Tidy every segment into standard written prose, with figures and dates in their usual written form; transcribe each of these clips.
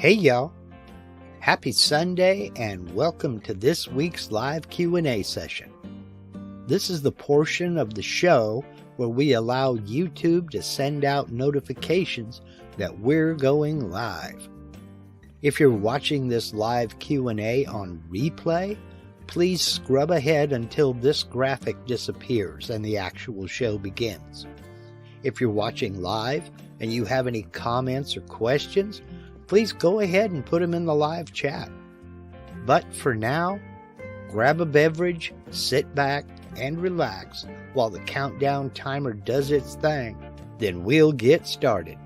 Hey y'all, happy Sunday and welcome to this week's live Q&A session. This is the portion of the show where we allow YouTube to send out notifications that we're going live. If you're watching this live Q&A on replay, please scrub ahead until this graphic disappears and the actual show begins. If you're watching live and you have any comments or questions, please go ahead and put them in the live chat. But for now, grab a beverage, sit back, and relax while the countdown timer does its thing. Then we'll get started.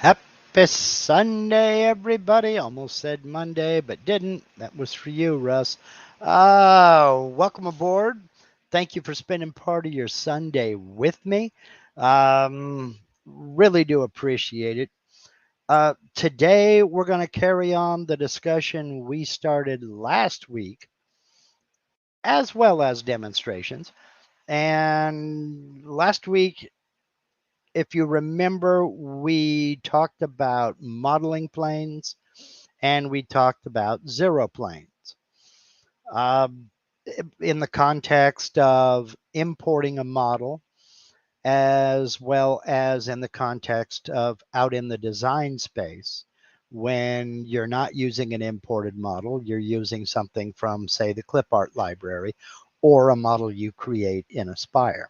Happy Sunday, everybody. Almost said Monday, but didn't. That was for you, Russ. Welcome aboard. Thank you for spending part of your Sunday with me. Really do appreciate it. Today, we're going to carry on the discussion we started last week, as well as demonstrations. And last week, if you remember, we talked about modeling planes and we talked about zero planes. Um, in the context of importing a model, as well as in the context of out in the design space, when you're not using an imported model, you're using something from, say, the Clipart library or a model you create in Aspire.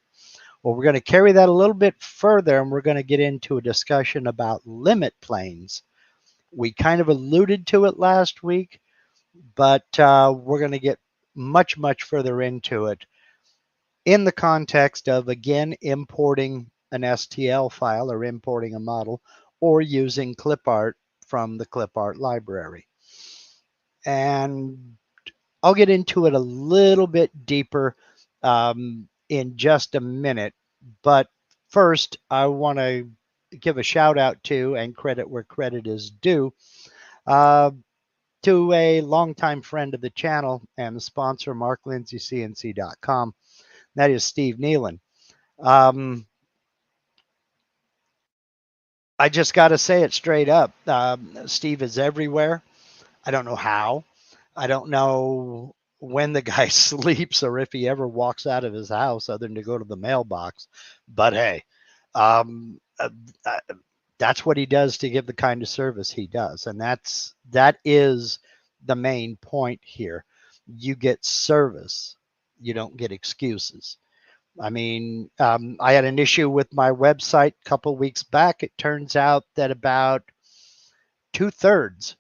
Well, we're going to carry that a little bit further, and we're going to get into a discussion about limit planes. We kind of alluded to it last week, but we're going to get much, much further into it in the context of, again, importing an STL file or importing a model or using Clipart from the Clipart library. And I'll get into it a little bit deeper in just a minute. But first, I want to give a shout out to and credit where credit is due uh, to a longtime friend of the channel and the sponsor, MarkLindsayCNC.com. That is Steve Nealon. I just got to say it straight up. Steve is everywhere. I don't know how. I don't know when the guy sleeps or if he ever walks out of his house other than to go to the mailbox. But hey, um, uh, uh, that's what he does to give the kind of service he does. And that is the main point here. You get service. You don't get excuses. I mean, I had an issue with my website a couple weeks back. It turns out that about 2/3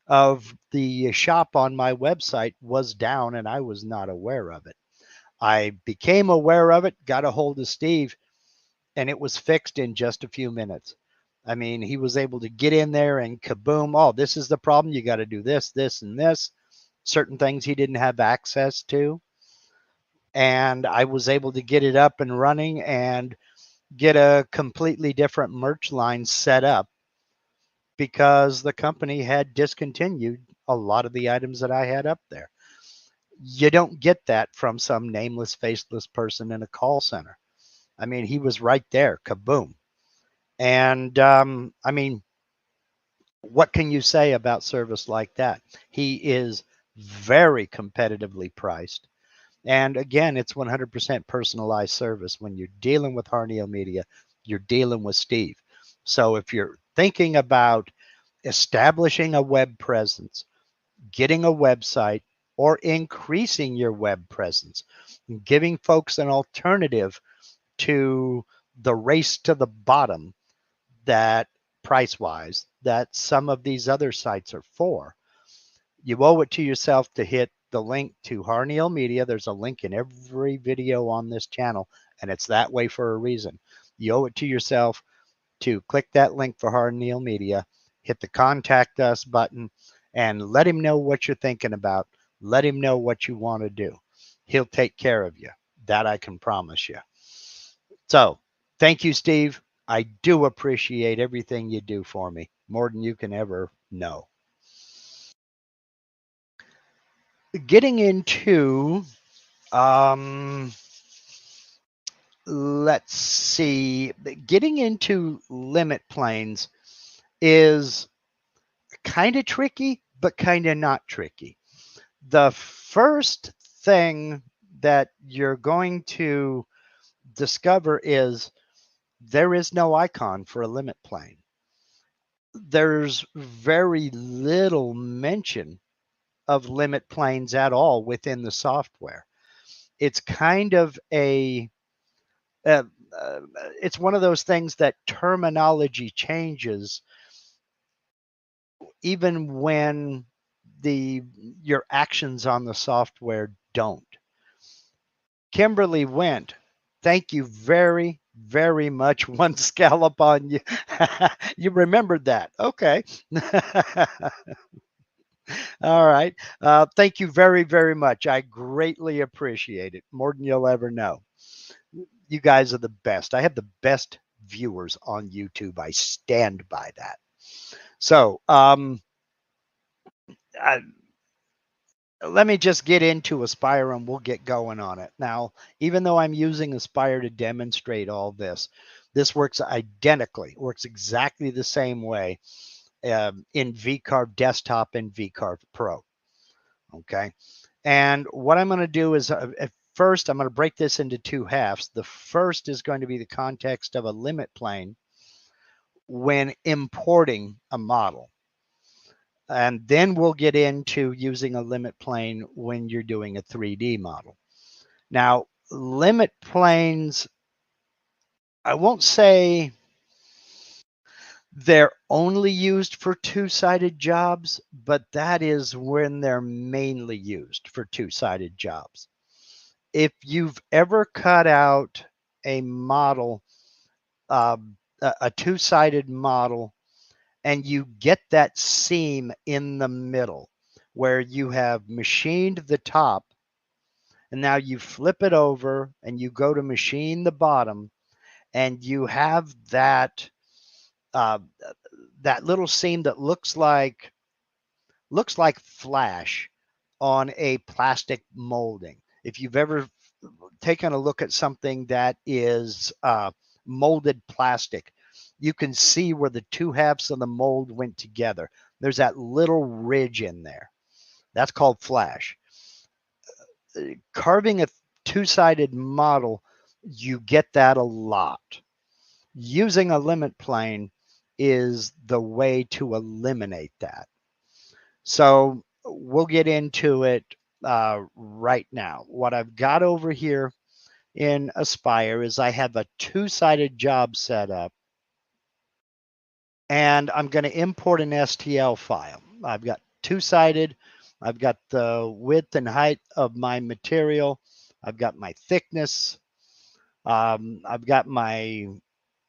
of the shop on my website was down, and I was not aware of it. I became aware of it, got a hold of Steve, and it was fixed in just a few minutes. I mean, he was able to get in there and kaboom, oh, this is the problem. You got to do this, this, and this. Certain things he didn't have access to. And I was able to get it up and running and get a completely different merch line set up because the company had discontinued a lot of the items that I had up there. You don't get that from some nameless, faceless person in a call center. I mean, he was right there, kaboom. And I mean, what can you say about service like that? He is very competitively priced. And again, it's 100% personalized service. When you're dealing with Harneo Media, you're dealing with Steve. So if you're thinking about establishing a web presence, getting a website, or increasing your web presence, giving folks an alternative to the race to the bottom that price wise that some of these other sites are for, you owe it to yourself to hit the link to Harneo Media. There's a link in every video on this channel, and it's that way for a reason. You owe it to yourself to click that link for Harneo Media, hit the contact us button, and let him know what you're thinking about. Let him know what you want to do. He'll take care of you. That I can promise you. So thank you, Steve. I do appreciate everything you do for me, more than you can ever know. Getting into, let's see, getting into limit planes is kind of tricky, but kind of not tricky. The first thing that you're going to discover is there is no icon for a limit plane. There's very little mention of limit planes at all within the software. It's kind of uh, it's one of those things that terminology changes even when your actions on the software don't. Kimberly went. Thank you very, very much. One scallop on you. You remembered that. Okay. All right. Thank you very, very much. I greatly appreciate it. More than you'll ever know. You guys are the best. I have the best viewers on YouTube. I stand by that. So let me just get into Aspire and we'll get going on it. Now, even though I'm using Aspire to demonstrate all this, this works identically, works exactly the same way in VCarve Desktop and VCarve Pro. Okay. And what I'm going to do is at first, I'm going to break this into two halves. The first is going to be the context of a limit plane when importing a model. And then we'll get into using a limit plane when you're doing a 3D model. Now, limit planes, I won't say they're only used for two-sided jobs, but that is when they're mainly used for two-sided jobs. If you've ever cut out a model, a two-sided model, and you get that seam in the middle where you have machined the top, and now you flip it over and you go to machine the bottom, and you have that that little seam that looks like flash on a plastic molding. If you've ever taken a look at something that is molded plastic, you can see where the two halves of the mold went together. There's that little ridge in there. That's called flash. Carving a two-sided model, you get that a lot. Using a limit plane is the way to eliminate that. So we'll get into it right now. What I've got over here in Aspire is I have a two-sided job set up, and I'm going to import an STL file. I've got two-sided. I've got the width and height of my material. I've got my thickness. I've got my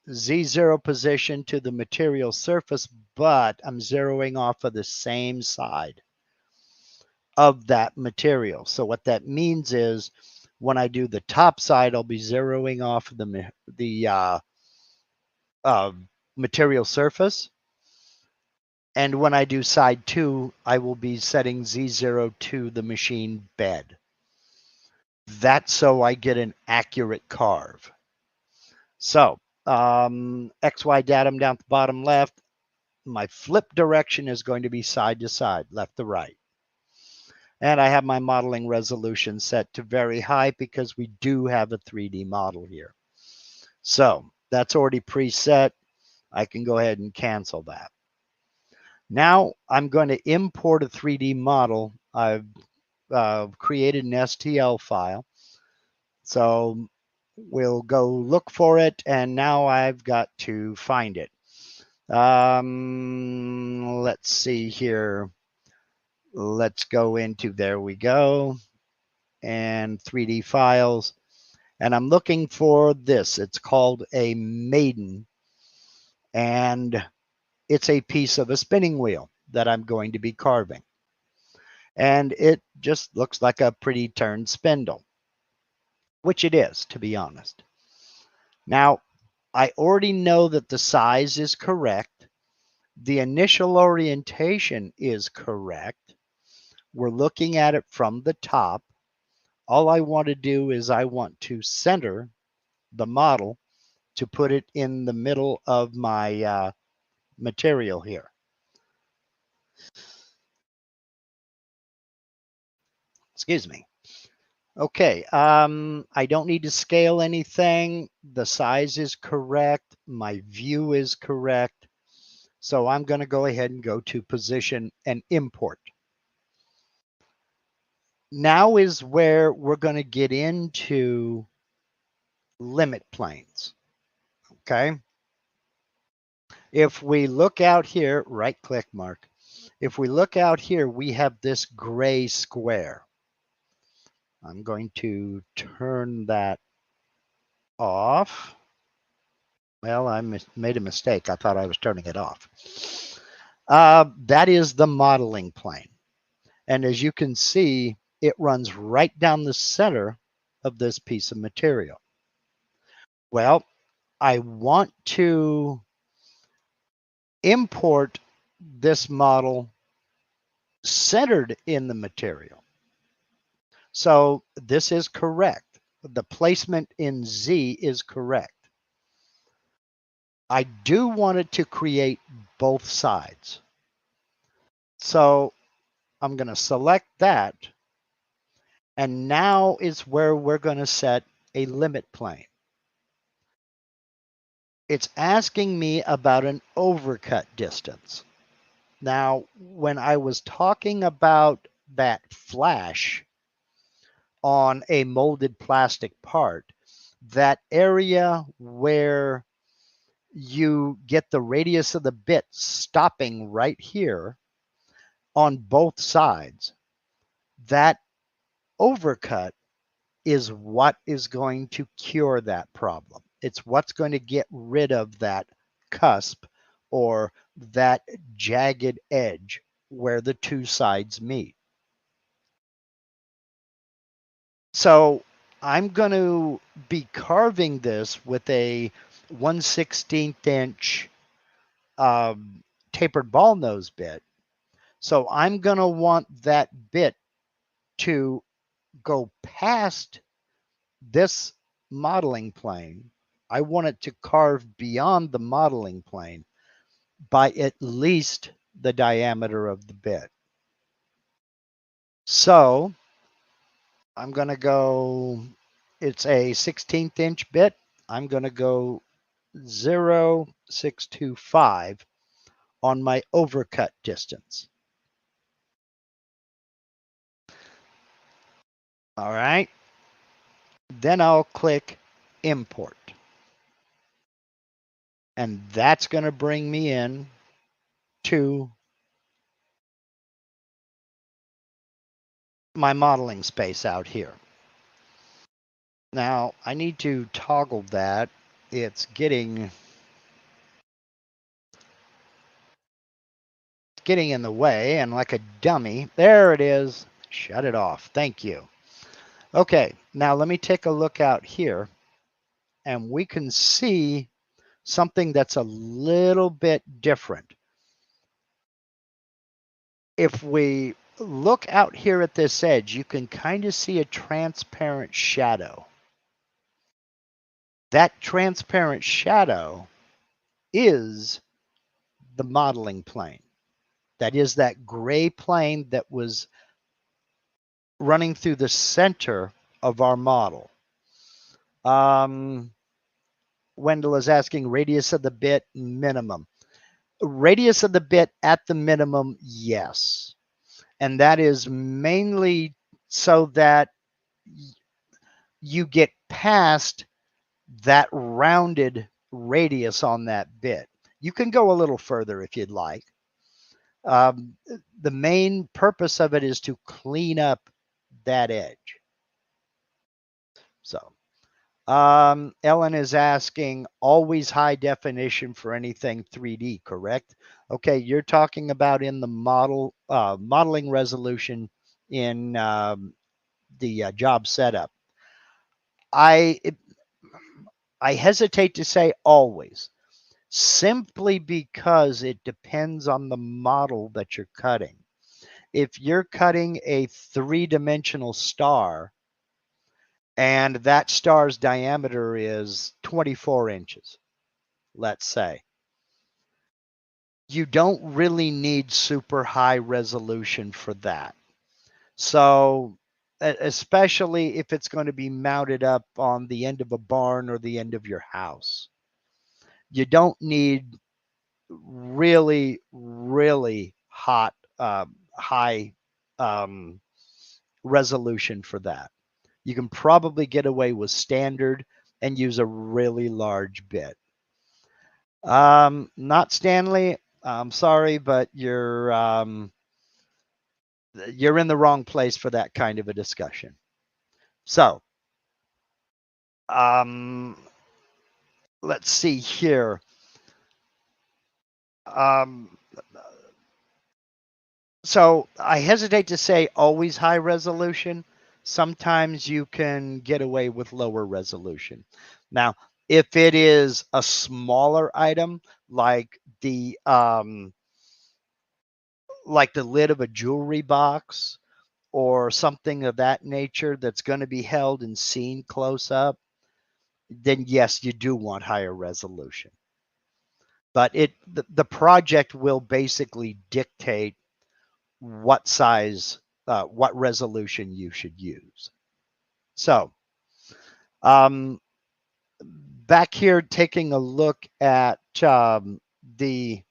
Z0 position to the material surface, but I'm zeroing off of the same side of that material. So what that means is when I do the top side, I'll be zeroing off the material surface. And when I do side 2, I will be setting Z0 to the machine bed. That's so I get an accurate carve. So XY datum down at the bottom left, my flip direction is going to be side to side, left to right. And I have my modeling resolution set to very high because we do have a 3D model here. So that's already preset. I can go ahead and cancel that. Now I'm going to import a 3D model. I've created an STL file. So we'll go look for it, and now I've got to find it. Let's see here. Let's go into, there we go, and 3D files. And I'm looking for this. It's called a maiden, and it's a piece of a spinning wheel that I'm going to be carving. And it just looks like a pretty turned spindle, which it is, to be honest. Now, I already know that the size is correct. The initial orientation is correct. We're looking at it from the top. All I want to do is I want to center the model to put it in the middle of my material here. Excuse me. Okay, I don't need to scale anything. The size is correct. My view is correct. So I'm going to go ahead and go to position and import. Now is where we're going to get into limit planes. Okay. If we look out here, right click, Mark. If we look out here, we have this gray square. I'm going to turn that off. Well, I made a mistake. I thought I was turning it off. That is the modeling plane. And as you can see, it runs right down the center of this piece of material. Well, I want to import this model centered in the material. So this is correct. The placement in Z is correct. I do want it to create both sides. So I'm going to select that. And now is where we're going to set a limit plane. It's asking me about an overcut distance. Now, when I was talking about that flash on a molded plastic part, that area where you get the radius of the bit stopping right here on both sides, that overcut is what is going to cure that problem. It's what's going to get rid of that cusp or that jagged edge where the two sides meet. So I'm going to be carving this with a 1/16 inch tapered ball nose bit. So I'm going to want that bit to go past this modeling plane. I want it to carve beyond the modeling plane by at least the diameter of the bit. So I'm going to go, it's a 16th inch bit. I'm going to go 0.625 on my overcut distance. All right. Then I'll click import. And that's going to bring me in to my modeling space out here. Now I need to toggle that. It's getting in the way, and like a dummy, there it is. Shut it off. Thank you. Okay, now let me take a look out here, and we can see something that's a little bit different. If we look out here at this edge, you can kind of see a transparent shadow. That transparent shadow is the modeling plane. That is that gray plane that was running through the center of our model. Wendell is asking radius of the bit minimum. Radius of the bit at the minimum, yes. And that is mainly so that you get past that rounded radius on that bit. You can go a little further if you'd like. The main purpose of it is to clean up that edge. So Ellen is asking always high definition for anything 3D, correct? Okay, you're talking about in the modeling resolution in the job setup. I hesitate to say always, simply because it depends on the model that you're cutting. If you're cutting a 3-dimensional star and that star's diameter is 24 inches, let's say, you don't really need super high resolution for that. So especially if it's going to be mounted up on the end of a barn or the end of your house, you don't need really, really hot, high resolution for that. You can probably get away with standard and use a really large bit. Not Stanley. I'm sorry, but you're in the wrong place for that kind of a discussion. So, let's see here. So I hesitate to say always high resolution. Sometimes you can get away with lower resolution. Now, if it is a smaller item like the like the lid of a jewelry box or something of that nature that's going to be held and seen close up, then yes, you do want higher resolution. But the project will basically dictate what size, what resolution you should use. So back here, taking a look at the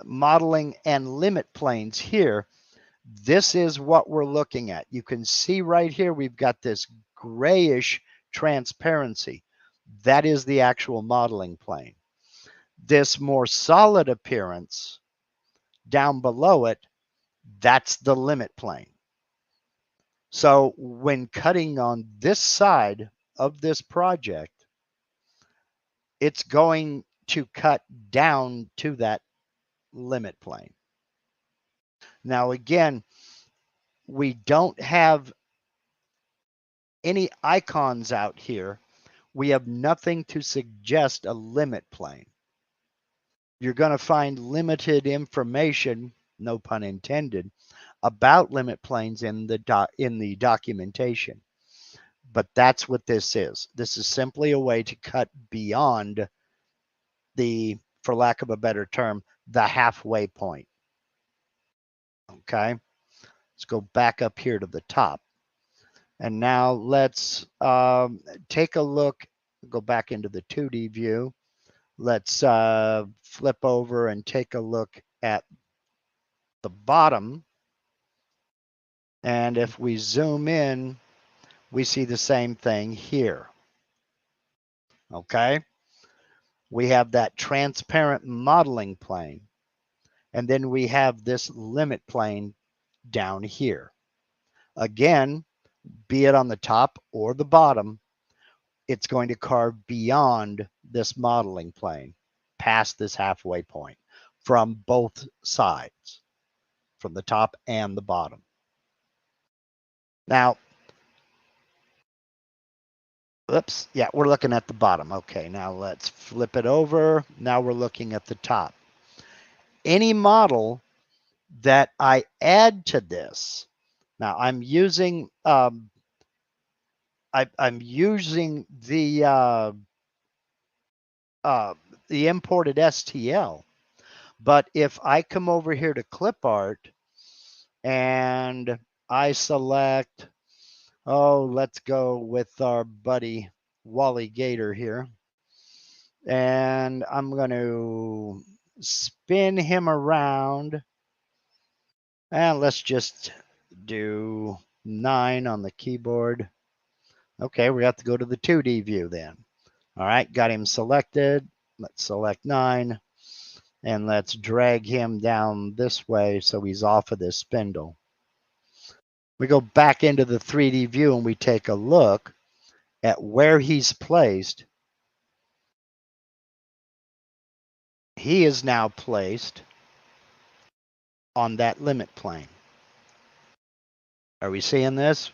modeling and limit planes here, this is what we're looking at. You can see right here, we've got this grayish transparency. That is the actual modeling plane. This more solid appearance down below it, that's the limit plane. So when cutting on this side of this project, it's going to cut down to that limit plane. Now, again, we don't have any icons out here. We have nothing to suggest a limit plane. You're going to find limited information, no pun intended, about limit planes in the documentation. But that's what this is. This is simply a way to cut beyond the, for lack of a better term, the halfway point. Okay, let's go back up here to the top. And now let's take a look, go back into the 2D view. Let's flip over and take a look at the bottom. And if we zoom in, we see the same thing here. Okay, we have that transparent modeling plane, and then we have this limit plane down here. Again, be it on the top or the bottom, it's going to carve beyond this modeling plane, past this halfway point, from both sides, from the top and the bottom. Now, oops, yeah, we're looking at the bottom. Okay, now let's flip it over. Now we're looking at the top. Any model that I add to this, now I'm using I'm using the imported STL, but if I come over here to Clipart and I select, oh, let's go with our buddy Wally Gator here, and I'm going to spin him around, and let's just do 9 on the keyboard. Okay, we have to go to the 2D view then. All right, got him selected. Let's select 9, and let's drag him down this way so he's off of this spindle. We go back into the 3D view and we take a look at where he's placed. He is now placed on that limit plane. Are we seeing this?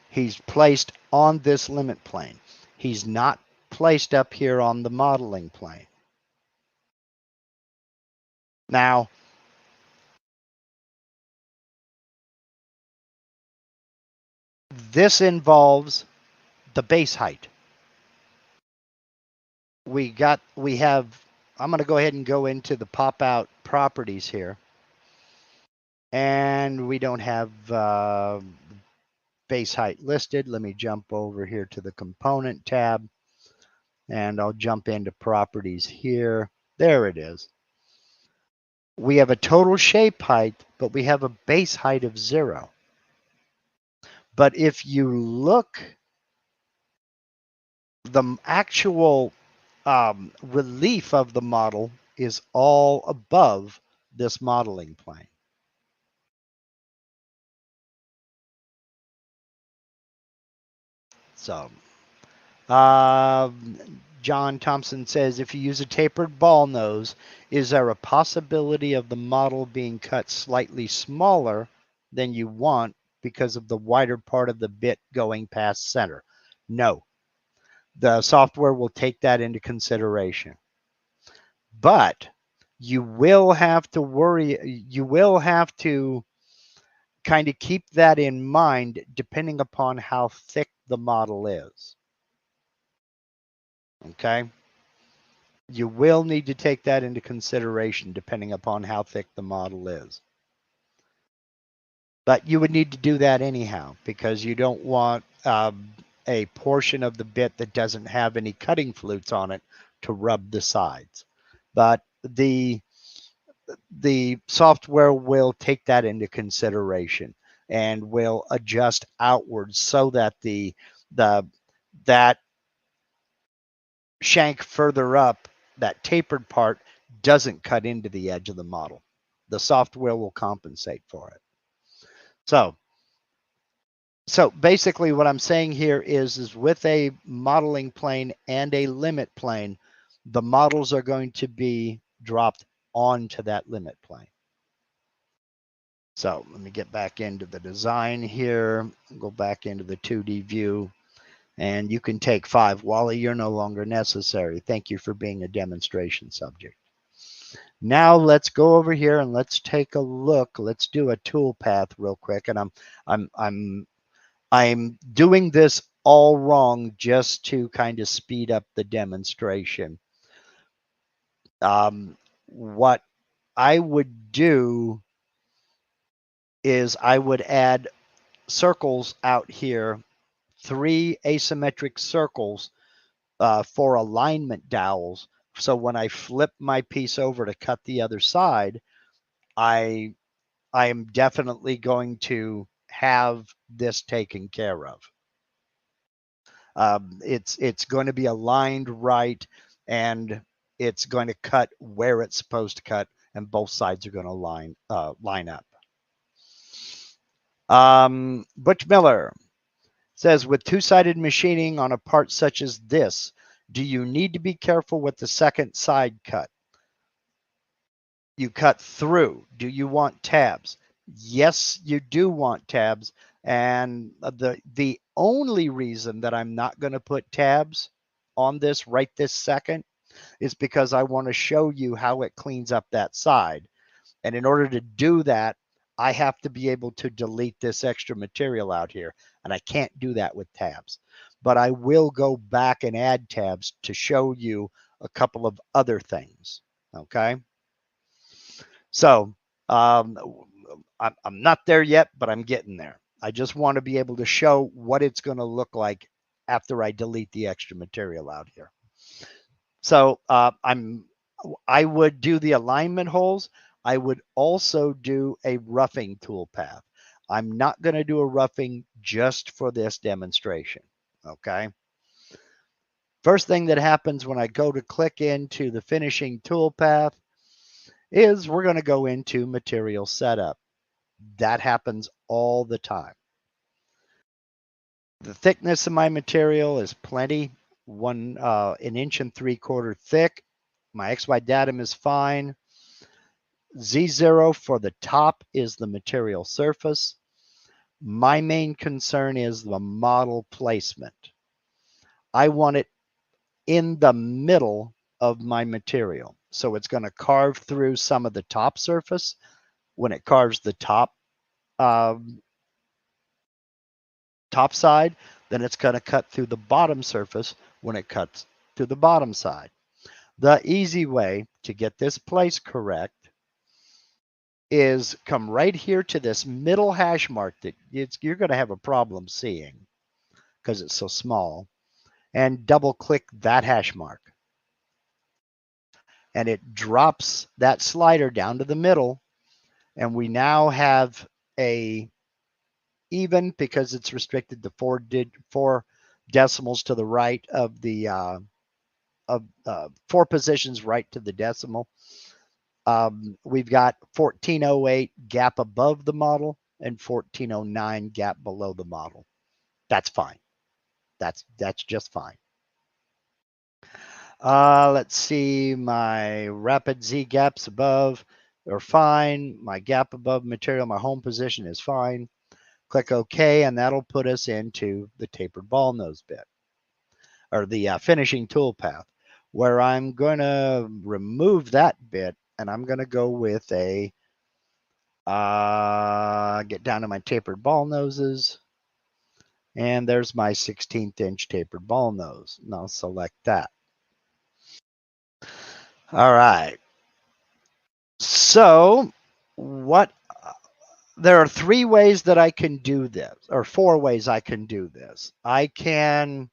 He's placed on this limit plane. He's not placed up here on the modeling plane. Now, this involves the base height. I'm going to go ahead and go into the pop-out properties here. And we don't have base height listed. Let me jump over here to the component tab, and I'll jump into properties here. There it is. We have a total shape height, but we have a base height of 0. But if you look, the actual relief of the model is all above this modeling plane. So, John Thompson says, if you use a tapered ball nose, is there a possibility of the model being cut slightly smaller than you want because of the wider part of the bit going past center? No. The software will take that into consideration. But you will have to worry, you will have to kind of keep that in mind depending upon how thick the model is. Okay? You will need to take that into consideration depending upon how thick the model is. But you would need to do that anyhow because you don't want a portion of the bit that doesn't have any cutting flutes on it to rub the sides. But the software will take that into consideration and will adjust outwards so that that shank further up, that tapered part, doesn't cut into the edge of the model. The software will compensate for it. So basically what I'm saying here is with a modeling plane and a limit plane, the models are going to be dropped onto that limit plane. So let me get back into the design here, go back into the 2D view, and you can take 5. Wally, you're no longer necessary. Thank you for being a demonstration subject. Now let's go over here and let's take a look. Let's do a toolpath real quick. And I'm doing this all wrong just to kind of speed up the demonstration. What I would do is I would add circles out here, 3 asymmetric circles for alignment dowels. So when I flip my piece over to cut the other side, I am definitely going to have this taken care of. It's going to be aligned right, and it's going to cut where it's supposed to cut, and both sides are going to line up. Butch Miller says, with two-sided machining on a part such as this, do you need to be careful with the second side cut? You cut through. Do you want tabs? Yes, you do want tabs. And the only reason that I'm not going to put tabs on this right this second is because I want to show you how it cleans up that side. And in order to do that, I have to be able to delete this extra material out here. And I can't do that with tabs. But I will go back and add tabs to show you a couple of other things. Okay. So I'm not there yet, but I'm getting there. I just want to be able to show what it's going to look like after I delete the extra material out here. So I would do the alignment holes. I would also do a roughing toolpath. I'm not going to do a roughing just for this demonstration. Okay. First thing that happens when I go to click into the finishing toolpath is we're going to go into material setup. That happens all the time. The thickness of my material is plenty, 1 inch and 3/4 thick. My XY datum is fine. Z0 for the top is the material surface. My main concern is the model placement. I want it in the middle of my material. So it's going to carve through some of the top surface. When it carves the top side, then it's going to cut through the bottom surface when it cuts through the bottom side. The easy way to get this place correct is come right here to this middle hash mark that you're going to have a problem seeing because it's so small, and double click that hash mark. And it drops that slider down to the middle, and we now have a even, because it's restricted to 4 decimals to the right of the 4 positions right to the decimal. We've got 1408 gap above the model and 1409 gap below the model. That's fine. That's just fine. Let's see, my rapid Z gaps above are fine. My gap above material, my home position is fine. Click OK, and that'll put us into the tapered ball nose bit, or the finishing toolpath, where I'm going to remove that bit and I'm going to go with a, get down to my tapered ball noses. And there's my 16th inch tapered ball nose. And I'll select that. All right. So there are 3 ways that I can do this, or 4 ways I can do this. I can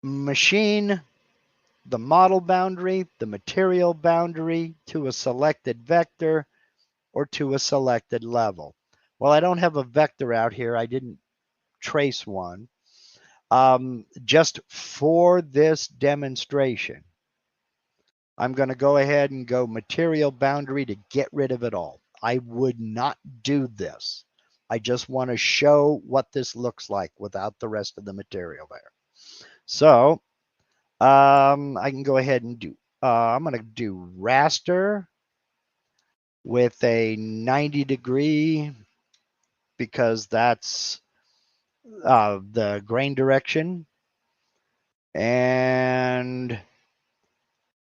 machine the model boundary, the material boundary to a selected vector or to a selected level. Well, I don't have a vector out here. I didn't trace one. Just for this demonstration, I'm going to go ahead and go material boundary to get rid of it all. I would not do this. I just want to show what this looks like without the rest of the material there. So I can go ahead and do, I'm going to do raster with a 90-degree because that's the grain direction. And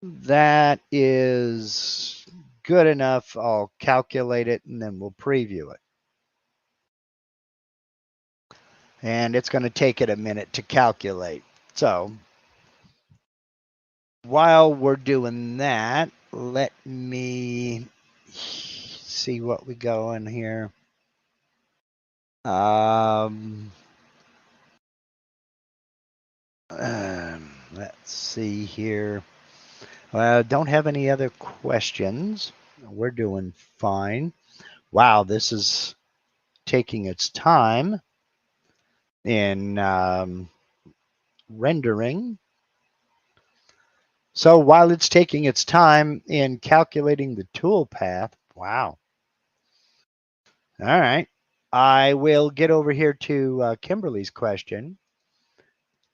that is good enough. I'll calculate it and then we'll preview it. And it's going to take it a minute to calculate. So while we're doing that, let me see what we go in here. Let's see here. Well, don't have any other questions. We're doing fine. Wow, this is taking its time in rendering. So while it's taking its time in calculating the toolpath, wow. All right. I will get over here to Kimberly's question.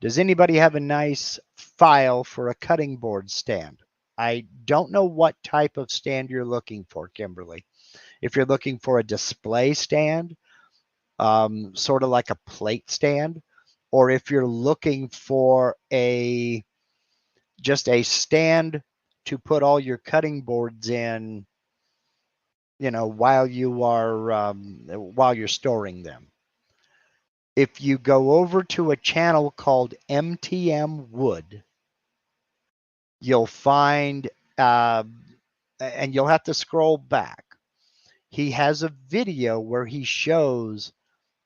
Does anybody have a nice file for a cutting board stand? I don't know what type of stand you're looking for, Kimberly. If you're looking for a display stand, sort of like a plate stand, or if you're looking for just a stand to put all your cutting boards in, while you're storing them. If you go over to a channel called MTM Wood, you'll find, and you'll have to scroll back. He has a video where he shows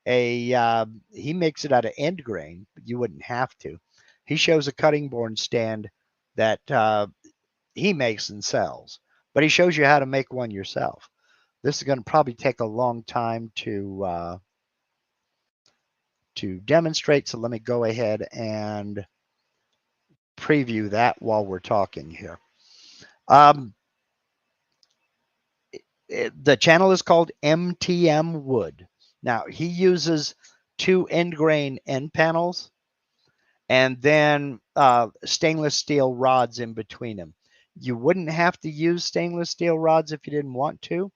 he makes it out of end grain, but you wouldn't have to. He shows a cutting board stand that he makes and sells, but he shows you how to make one yourself. This is going to probably take a long time to demonstrate. So let me go ahead and preview that while we're talking here. The channel is called MTM Wood. Now he uses 2 end grain end panels and then stainless steel rods in between them. You wouldn't have to use stainless steel rods if you didn't want to,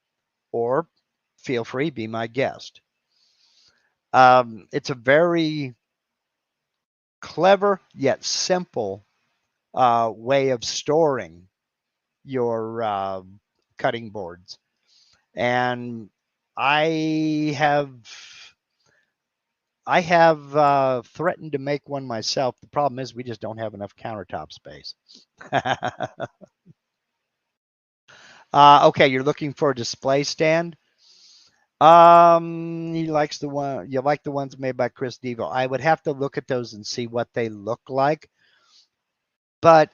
or feel free, be my guest. It's a very clever yet simple way of storing your cutting boards. And I have threatened to make one myself. The problem is we just don't have enough countertop space. Okay, you're looking for a display stand. He likes the one. You like the ones made by Chris Devo. I would have to look at those and see what they look like. But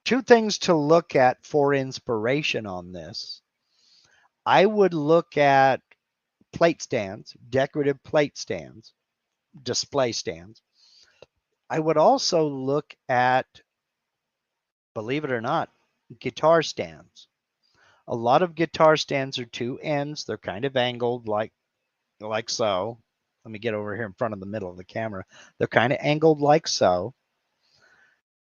2 things to look at for inspiration on this. I would look at plate stands, decorative plate stands, display stands. I would also look at, believe it or not, guitar stands. A lot of guitar stands are 2 ends. They're kind of angled like so. Let me get over here in front of the middle of the camera. They're kind of angled like so.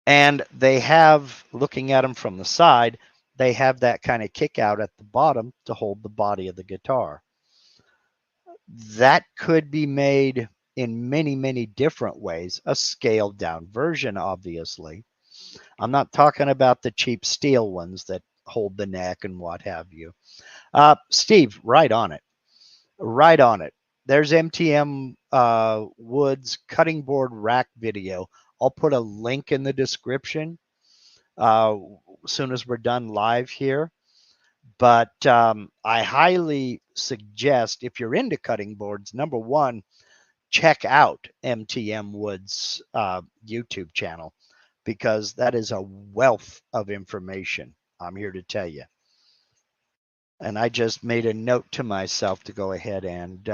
And they have, looking at them from the side, they have that kind of kick out at the bottom to hold the body of the guitar. That could be made in many, many different ways, a scaled down version, obviously. I'm not talking about the cheap steel ones that hold the neck and what have you. Steve, right on it. Right on it. There's MTM Wood's cutting board rack video. I'll put a link in the description as soon as we're done live here. But I highly suggest, if you're into cutting boards, number one, check out MTM Wood's YouTube channel, because that is a wealth of information, I'm here to tell you. And I just made a note to myself to go ahead and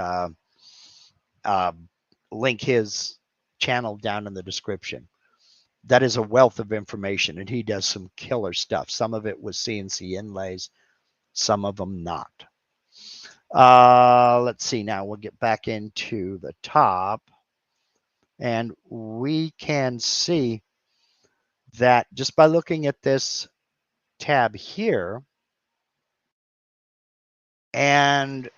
link his channel down in the description. That is a wealth of information, and he does some killer stuff. Some of it was CNC inlays, some of them not. Let's see now. We'll get back into the top, and we can see that just by looking at this tab here, and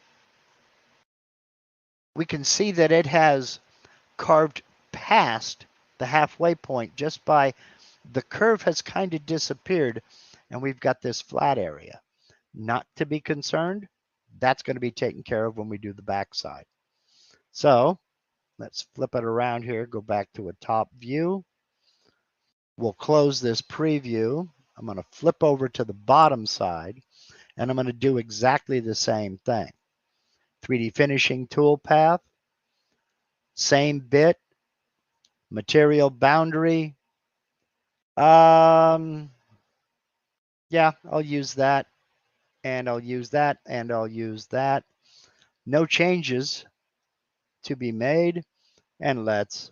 we can see that it has carved past the halfway point just by the curve has kind of disappeared, and we've got this flat area. Not to be concerned. That's going to be taken care of when we do the backside. So let's flip it around here, go back to a top view. We'll close this preview. I'm going to flip over to the bottom side, and I'm going to do exactly the same thing. 3D finishing toolpath, same bit, material boundary. Yeah, I'll use that, and I'll use that, and I'll use that. No changes to be made, and let's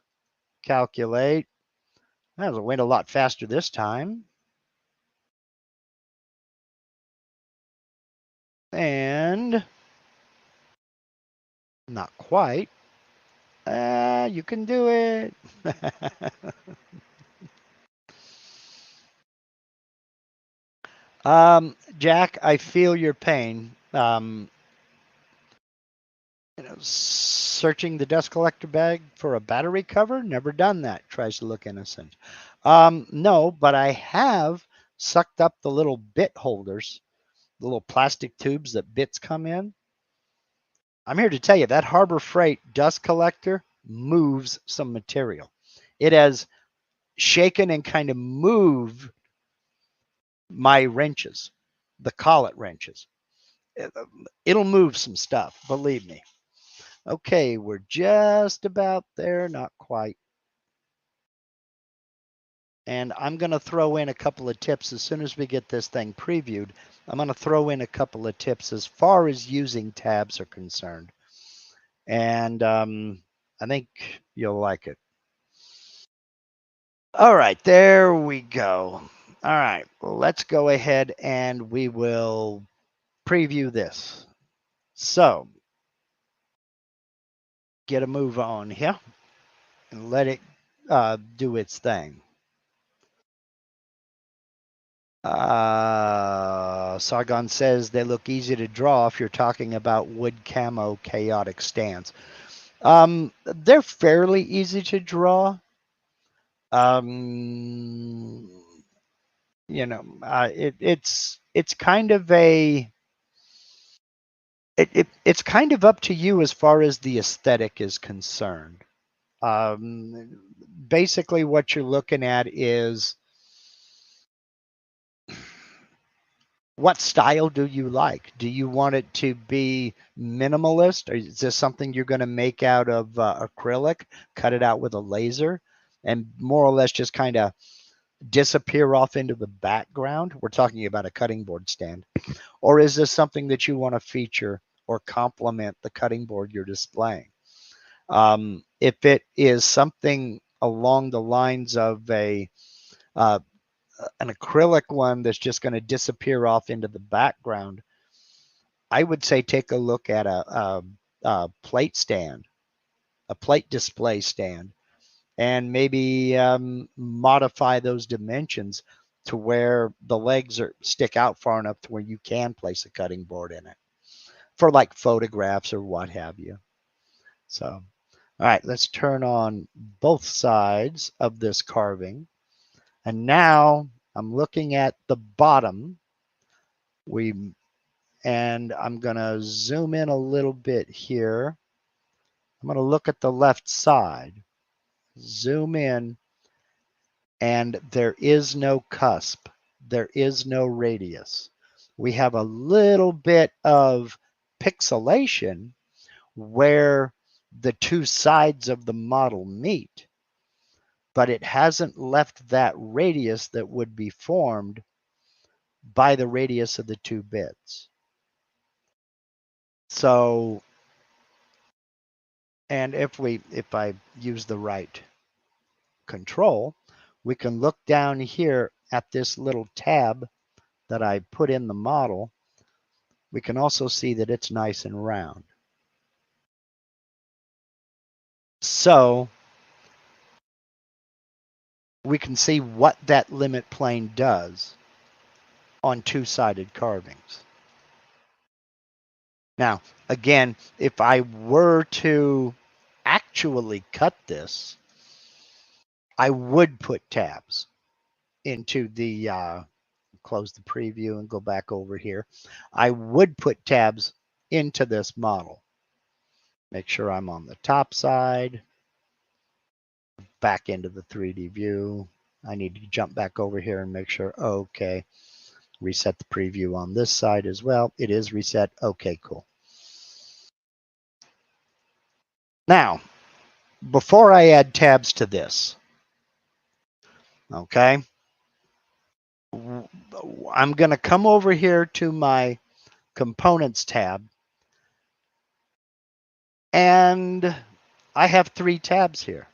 calculate. That went a lot faster this time. And not quite. You can do it. Jack, I feel your pain. Searching the dust collector bag for a battery cover? Never done that. Tries to look innocent. No, but I have sucked up the little bit holders, the little plastic tubes that bits come in. I'm here to tell you that Harbor Freight dust collector moves some material. It has shaken and kind of moved my wrenches, the collet wrenches. It'll move some stuff, believe me. Okay, we're just about there, not quite. And I'm going to throw in a couple of tips as soon as we get this thing previewed. I'm going to throw in a couple of tips as far as using tabs are concerned. And I think you'll like it. All right, there we go. All right, well, let's go ahead and we will preview this. So get a move on here and let it do its thing. Sargon says they look easy to draw if you're talking about wood camo chaotic stance. They're fairly easy to draw. It's kind of a it's kind of up to you as far as the aesthetic is concerned. Basically, what you're looking at is what style do you like? Do you want it to be minimalist, or is this something you're going to make out of acrylic, cut it out with a laser, and more or less just kind of disappear off into the background? We're talking about a cutting board stand. Or is this something that you want to feature or complement the cutting board you're displaying? If it is something along the lines of an acrylic one that's just going to disappear off into the background, I would say take a look at a plate stand, a plate display stand, and maybe modify those dimensions to where the legs stick out far enough to where you can place a cutting board in it for like photographs or what have you. So, all right, let's turn on both sides of this carving. And now I'm looking at the bottom. And I'm going to zoom in a little bit here. I'm going to look at the left side, zoom in, and there is no cusp. There is no radius. We have a little bit of pixelation where the two sides of the model meet, but it hasn't left that radius that would be formed by the radius of the two bits. So, and if I use the right control, we can look down here at this little tab that I put in the model. We can also see that it's nice and round. So we can see what that limit plane does on two-sided carvings. Now, again, if I were to actually cut this, I would put tabs into the, close the preview and go back over here. I would put tabs into this model. Make sure I'm on the top side, back into the 3D view. I need to jump back over here and make sure, okay, reset the preview on this side as well. It is reset. Okay, cool. Now, before I add tabs to this, okay, I'm going to come over here to my components tab, and I have 3 tabs here.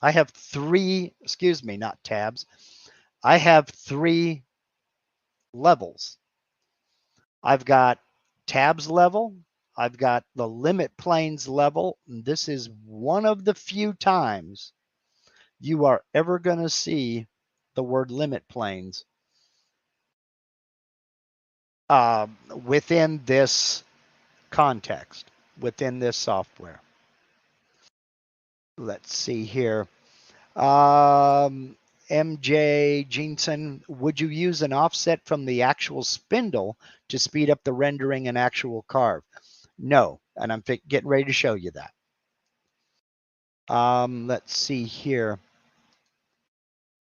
I have 3, excuse me, not tabs. I have 3 levels. I've got tabs level. I've got the limit planes level. And this is one of the few times you are ever going to see the word limit planes within this context, within this software. Let's see here. MJ Jensen, would you use an offset from the actual spindle to speed up the rendering and actual carve? No, and I'm getting ready to show you that. Let's see here.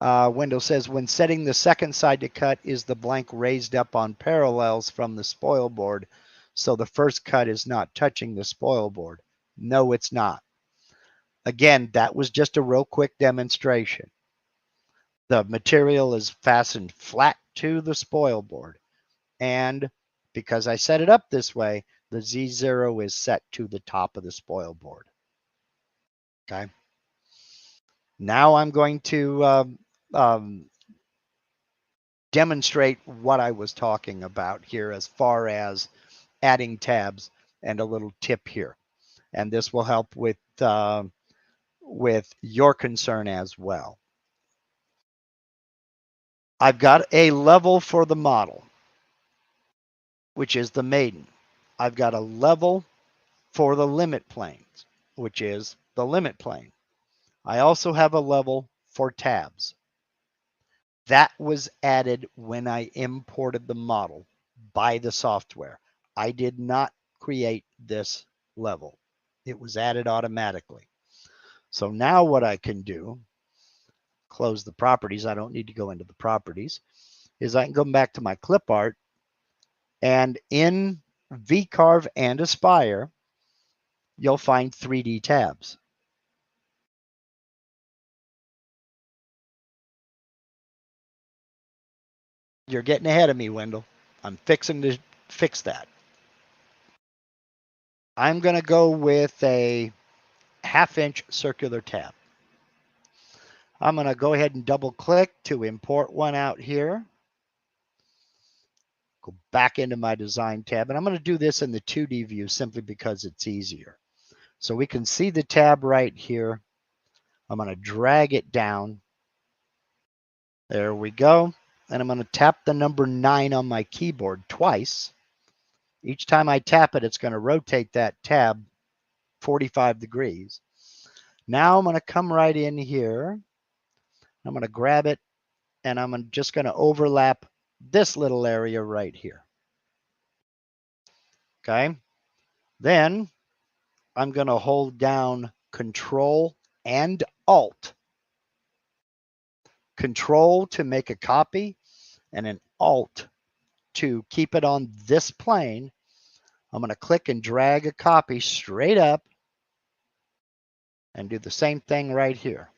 Wendell says, when setting the second side to cut, is the blank raised up on parallels from the spoil board, so the first cut is not touching the spoil board? No, it's not. Again, that was just a real quick demonstration. The material is fastened flat to the spoil board. And because I set it up this way, the Z0 is set to the top of the spoil board. Okay. Now I'm going to demonstrate what I was talking about here as far as adding tabs and a little tip here. And this will help with your concern as well. I've got a level for the model, which is the maiden. I've got a level for the limit planes, which is the limit plane. I also have a level for tabs. That was added when I imported the model by the software. I did not create this level. It was added automatically. So now what I can do, close the properties, I don't need to go into the properties, is I can go back to my Clipart, and in VCarve and Aspire, you'll find 3D tabs. You're getting ahead of me, Wendell. I'm fixing to fix that. I'm going to go with a 1/2-inch circular tab. I'm going to go ahead and double click to import one out here. Go back into my design tab, and I'm going to do this in the 2D view simply because it's easier. So we can see the tab right here. I'm going to drag it down. There we go. And I'm going to tap the number 9 on my keyboard twice. Each time I tap it, it's going to rotate that tab 45 degrees. Now I'm going to come right in here. I'm going to grab it and I'm just going to overlap this little area right here. Okay. Then I'm going to hold down Control and Alt. Control to make a copy and an Alt to keep it on this plane. I'm going to click and drag a copy straight up and do the same thing right here.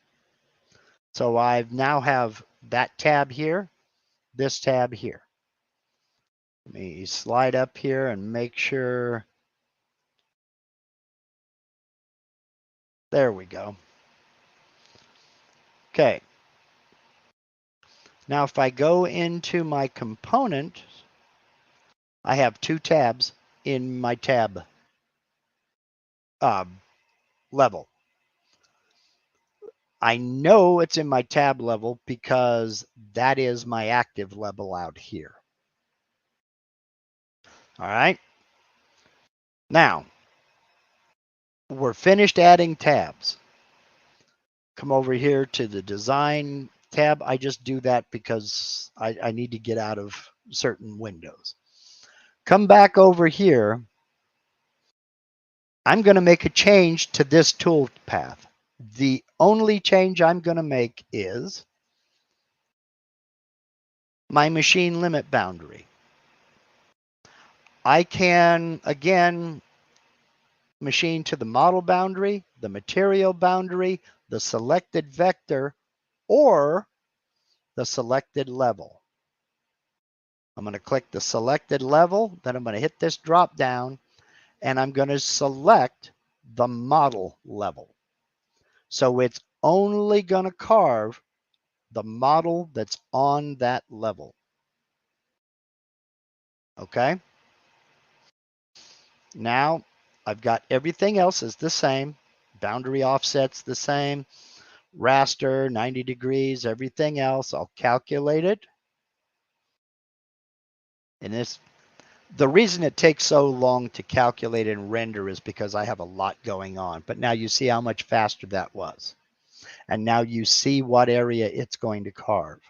So I now have that tab here, this tab here. Let me slide up here and make sure. There we go. Okay. Now if I go into my component, I have two tabs in my tab level. I know it's in my tab level because that is my active level out here. All right. Now, we're finished adding tabs. Come over here to the design tab. I just do that because I need to get out of certain windows. Come back over here. I'm going to make a change to this toolpath. The only change I'm going to make is my machine limit boundary. I can, again, machine to the model boundary, the material boundary, the selected vector, or the selected level. I'm going to click the selected level, then I'm going to hit this drop down, and I'm going to select the model level. So it's only going to carve the model that's on that level. Okay? Now, I've got everything else is the same. Boundary offset's the same. Raster, 90 degrees, everything else. I'll calculate it. And the reason it takes so long to calculate and render is because I have a lot going on. But now you see how much faster that was. And now you see what area it's going to carve.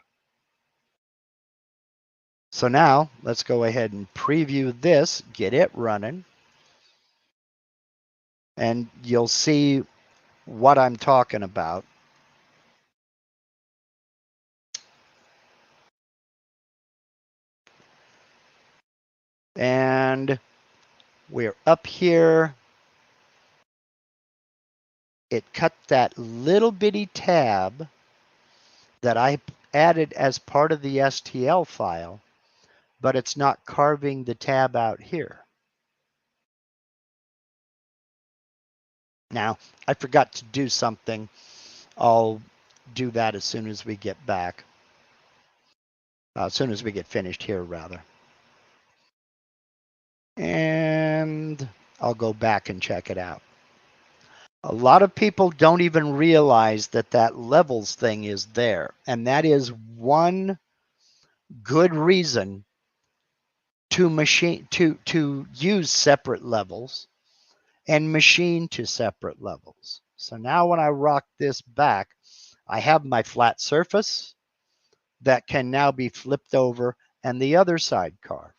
So now let's go ahead and preview this, get it running. And you'll see what I'm talking about. And we're up here. It cut that little bitty tab that I added as part of the STL file, but it's not carving the tab out here. Now, I forgot to do something. I'll do that as soon as we get back. As soon as we get finished here, rather. And I'll go back and check it out. A lot of people don't even realize that that levels thing is there. And that is one good reason to use separate levels and machine to separate levels. So now when I rock this back, I have my flat surface that can now be flipped over and the other side carved.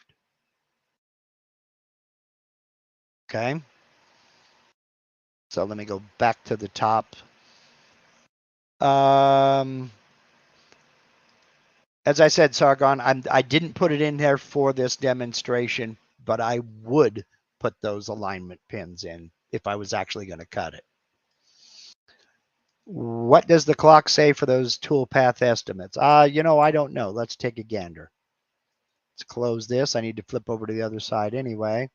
Okay. So let me go back to the top. As I said, Sargon, I didn't put it in there for this demonstration, but I would put those alignment pins in if I was actually going to cut it. What does the clock say for those toolpath estimates? You know, I don't know. Let's take a gander. Let's close this. I need to flip over to the other side anyway.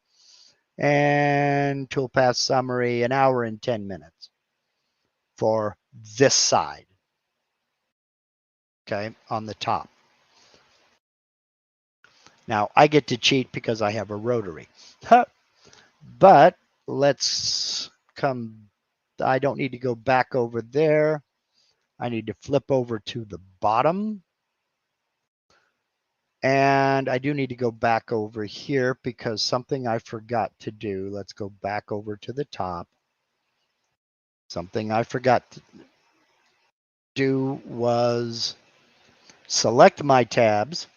And toolpath summary, 1 hour and 10 minutes for this side. Okay, on the top. Now, I get to cheat because I have a rotary. But let's come. I don't need to go back over there. I need to flip over to the bottom. And I do need to go back over here because something I forgot to do. Let's go back over to the top. Something I forgot to do was select my tabs,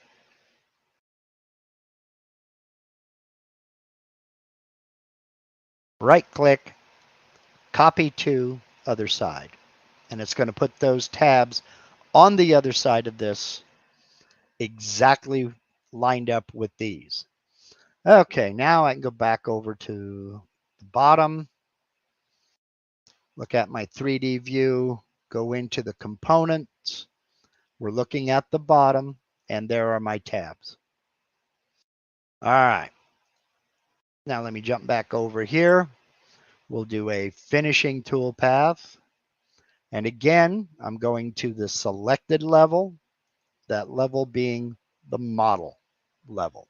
right click, copy to other side. And it's going to put those tabs on the other side of this exactly lined up with these. Okay, now I can go back over to the bottom, look at my 3D view, go into the components. We're looking at the bottom, and there are my tabs. All right. Now let me jump back over here. We'll do a finishing toolpath. And again, I'm going to the selected level, that level being the model level.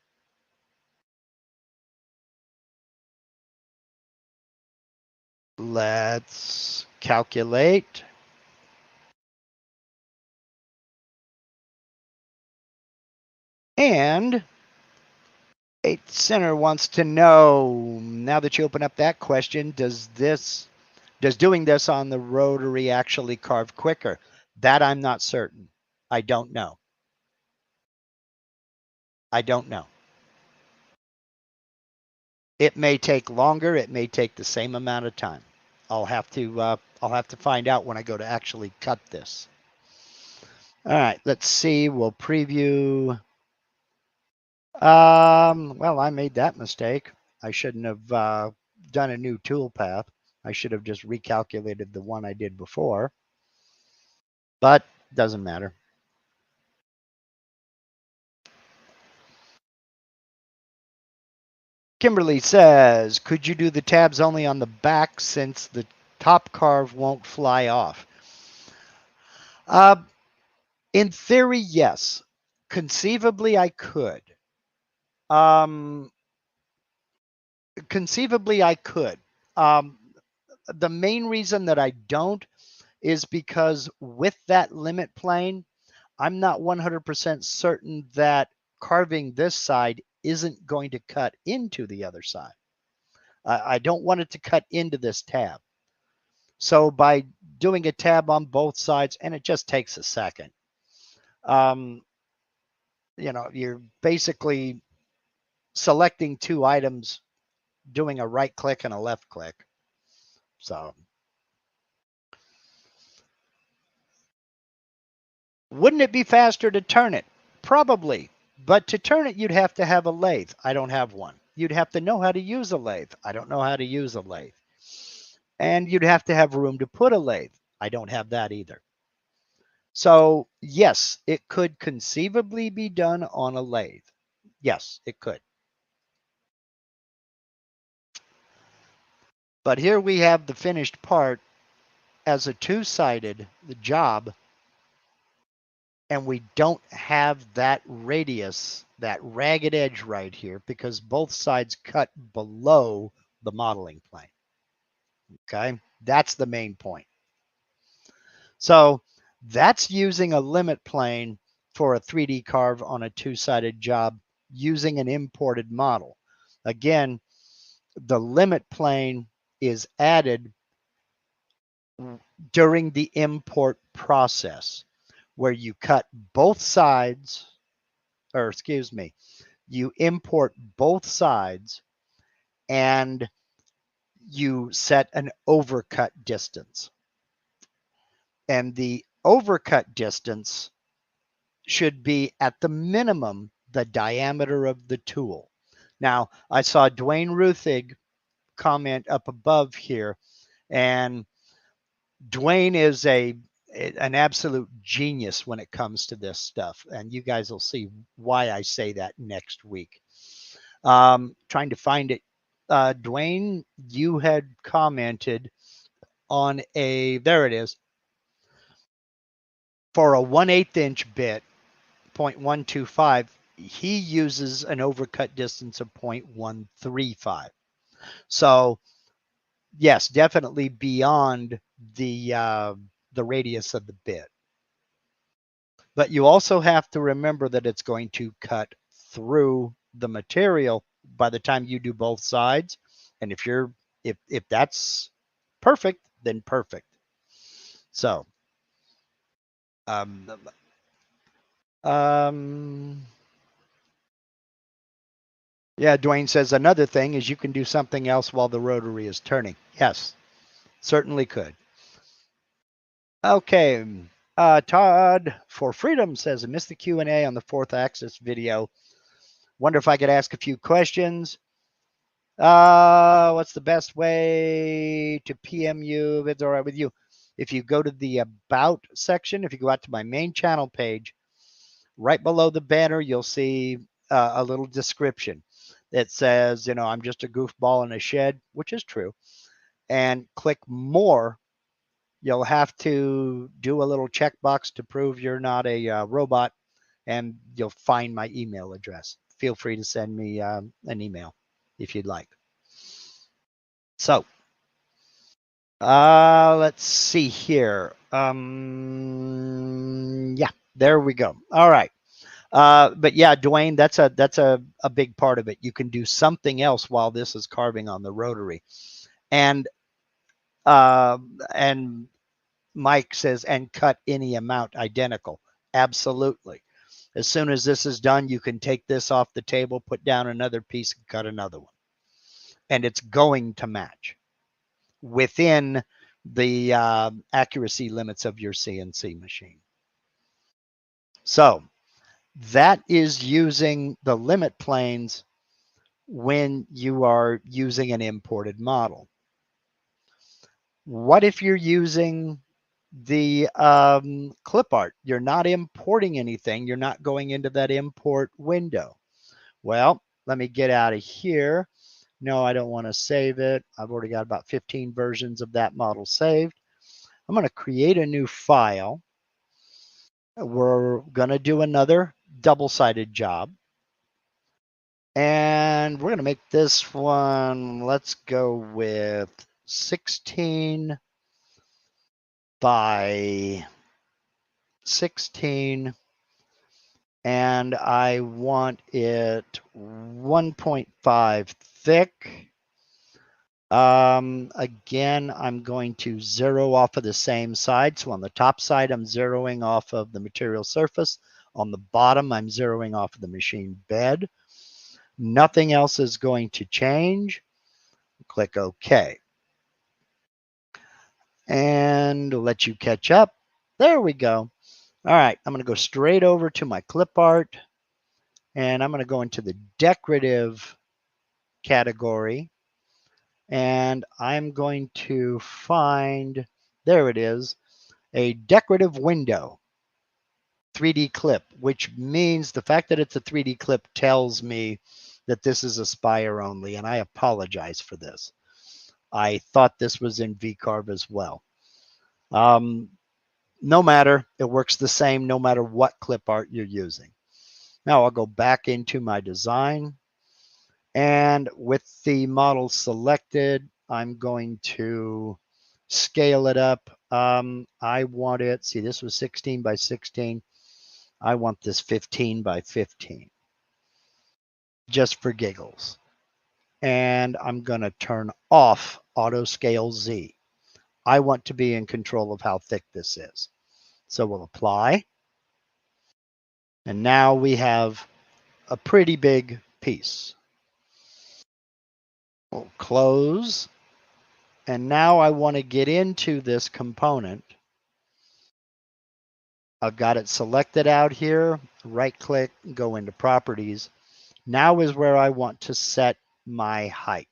Let's calculate. And 8th Center wants to know, now that you open up that question, does doing this on the rotary actually carve quicker? That I'm not certain. I don't know. I don't know. It may take longer. It may take the same amount of time. I'll have to find out when I go to actually cut this. All right, let's see. We'll preview. Well, I made that mistake. I shouldn't have done a new toolpath. I should have just recalculated the one I did before. But doesn't matter. Kimberly says, could you do the tabs only on the back since the top carve won't fly off? In theory, yes. Conceivably, I could. Conceivably, I could. The main reason that I don't is because with that limit plane, I'm not 100% certain that carving this side isn't going to cut into the other side. I don't want it to cut into this tab. So by doing a tab on both sides, and it just takes a second, you're basically selecting two items, doing a right click and a left click. So wouldn't it be faster to turn it? Probably. But to turn it, you'd have to have a lathe. I don't have one. You'd have to know how to use a lathe. I don't know how to use a lathe. And you'd have to have room to put a lathe. I don't have that either. So yes, it could conceivably be done on a lathe. Yes, it could. But here we have the finished part as a two-sided job, and we don't have that radius, that ragged edge right here, because both sides cut below the modeling plane. Okay, that's the main point. So that's using a limit plane for a 3D carve on a two-sided job using an imported model. Again, the limit plane is added during the import process where you cut both sides, or excuse me, you import both sides and you set an overcut distance. And the overcut distance should be at the minimum the diameter of the tool. Now, I saw Dwayne Ruthig comment up above here, and Dwayne is an absolute genius when it comes to this stuff, and you guys will see why I say that next week. Trying to find it. Dwayne, you had commented on there it is, for a 1/8 inch bit, 0.125, he uses an overcut distance of 0.135. So yes, definitely beyond the radius of the bit. But you also have to remember that it's going to cut through the material by the time you do both sides. And if that's perfect, then perfect. So Yeah, Dwayne says another thing is you can do something else while the rotary is turning. Yes, certainly could. Okay. Todd for Freedom says, I missed the Q&A on the fourth axis video. Wonder if I could ask a few questions. What's the best way to PM you if it's all right with you? If you go to the About section, if you go out to my main channel page, right below the banner, you'll see a little description that says, I'm just a goofball in a shed, which is true. And click More. You'll have to do a little checkbox to prove you're not a robot, and you'll find my email address. Feel free to send me an email if you'd like. So, let's see here. Yeah, there we go. All right. But yeah, Dwayne, that's a big part of it. You can do something else while this is carving on the rotary. And Mike says, and cut any amount identical. Absolutely. As soon as this is done, you can take this off the table, put down another piece, and cut another one. And it's going to match within the accuracy limits of your CNC machine. So that is using the limit planes when you are using an imported model. What if you're using the Clipart? You're not importing anything. You're not going into that import window. Well, let me get out of here. No, I don't want to save it. I've already got about 15 versions of that model saved. I'm going to create a new file. We're going to do another double-sided job. And we're going to make this one, let's go with 16 by 16. And I want it 1.5 thick. Again, I'm going to zero off of the same side. So on the top side, I'm zeroing off of the material surface. On the bottom, I'm zeroing off of the machine bed. Nothing else is going to change. Click OK. And let you catch up. There we go. All right, I'm going to go straight over to my Clipart. And I'm going to go into the decorative category. And I'm going to find, there it is, a decorative window 3D clip, which means the fact that it's a 3D clip tells me that this is Aspire only, and I apologize for this. I thought this was in VCarve as well. No matter, it works the same no matter what clip art you're using. Now I'll go back into my design, and with the model selected, I'm going to scale it up. I want it, see, this was 16 by 16. I want this 15 by 15, just for giggles. And I'm going to turn off Auto Scale Z. I want to be in control of how thick this is. So we'll apply. And now we have a pretty big piece. We'll close. And now I want to get into this component. I've got it selected out here. Right click, go into properties. Now is where I want to set my height.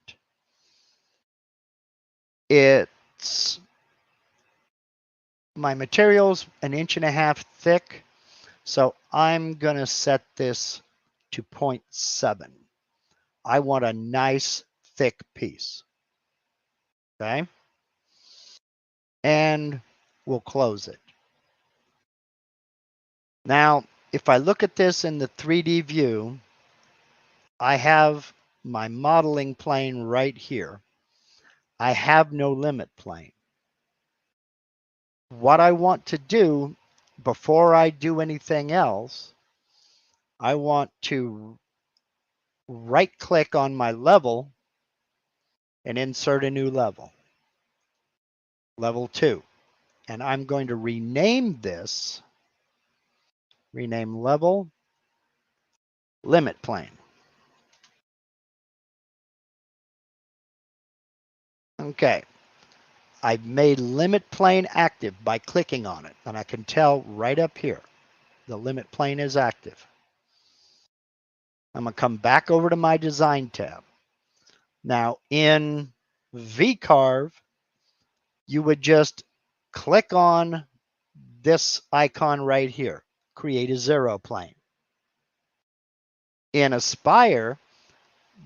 It's my material's 1.5 inches thick. So I'm going to set this to 0.7. I want a nice thick piece. Okay. And we'll close it. Now, if I look at this in the 3D view, I have my modeling plane right here. I have no limit plane. What I want to do before I do anything else, I want to right click on my level and insert a new level, level 2. And I'm going to rename this rename level, limit plane. Okay, I've made limit plane active by clicking on it, and I can tell right up here, the limit plane is active. I'm going to come back over to my design tab. Now in VCarve, you would just click on this icon right here, create a zero plane. In Aspire,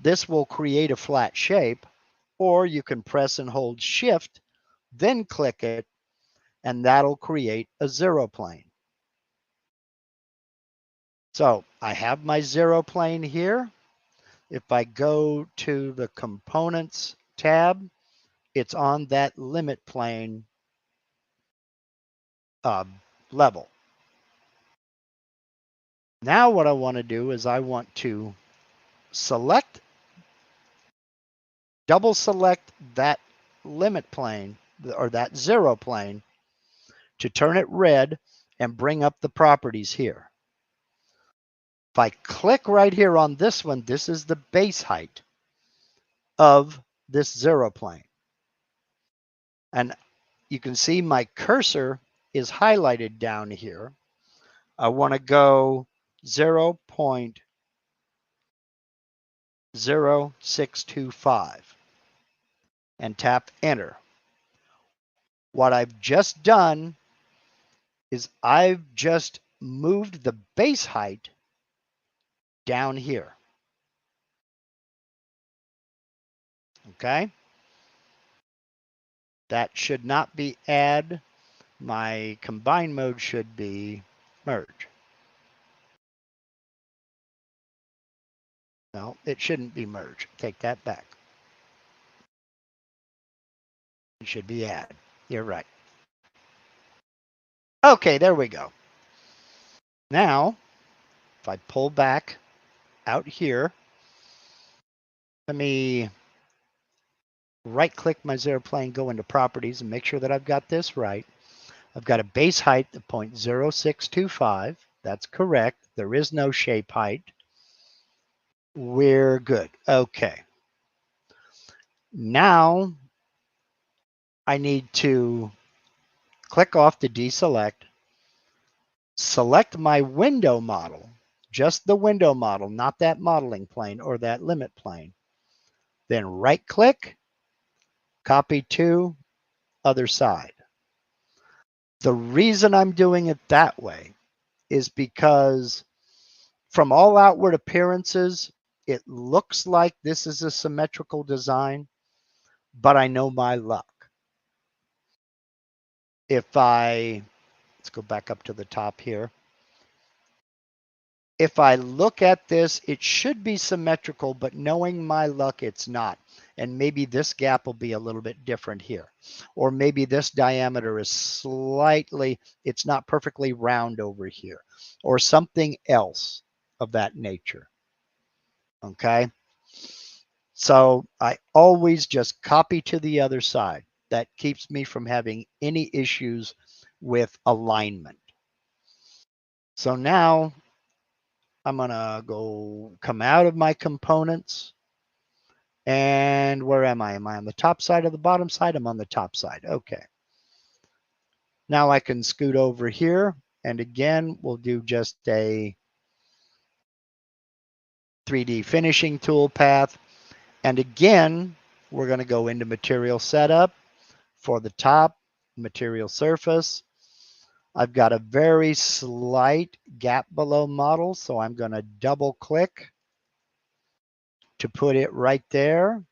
this will create a flat shape, or you can press and hold Shift, then click it, and that'll create a zero plane. So I have my zero plane here. If I go to the Components tab, it's on that limit plane level. Now what I want to do is I want to select, double select that limit plane or that zero plane to turn it red and bring up the properties here. If I click right here on this one, this is the base height of this zero plane. And you can see my cursor is highlighted down here. I want to go 0.0625 and tap enter. What I've just done is I've just moved the base height down here. Okay? That should not be add. My combine mode should be merge. No, it shouldn't be merge. Take that back. It should be add. You're right. Okay, there we go. Now, if I pull back out here, let me right click my zero plane, go into properties and make sure that I've got this right. I've got a base height of 0.0625. That's correct. There is no shape height. We're good. Okay. Now I need to click off to deselect, select my window model, just the window model, not that modeling plane or that limit plane. Then right click, copy to other side. The reason I'm doing it that way is because from all outward appearances, it looks like this is a symmetrical design, but I know my luck. Let's go back up to the top here. If I look at this, it should be symmetrical, but knowing my luck, it's not. And maybe this gap will be a little bit different here. Or maybe this diameter is slightly, it's not perfectly round over here. Or something else of that nature. Okay? So I always just copy to the other side. That keeps me from having any issues with alignment. So now I'm going to come out of my components. And where am I? Am I on the top side or the bottom side? I'm on the top side. Okay. Now I can scoot over here. And again, we'll do just a 3D finishing toolpath. And again, we're going to go into material setup for the top material surface. I've got a very slight gap below model, so I'm going to double click to put it right there.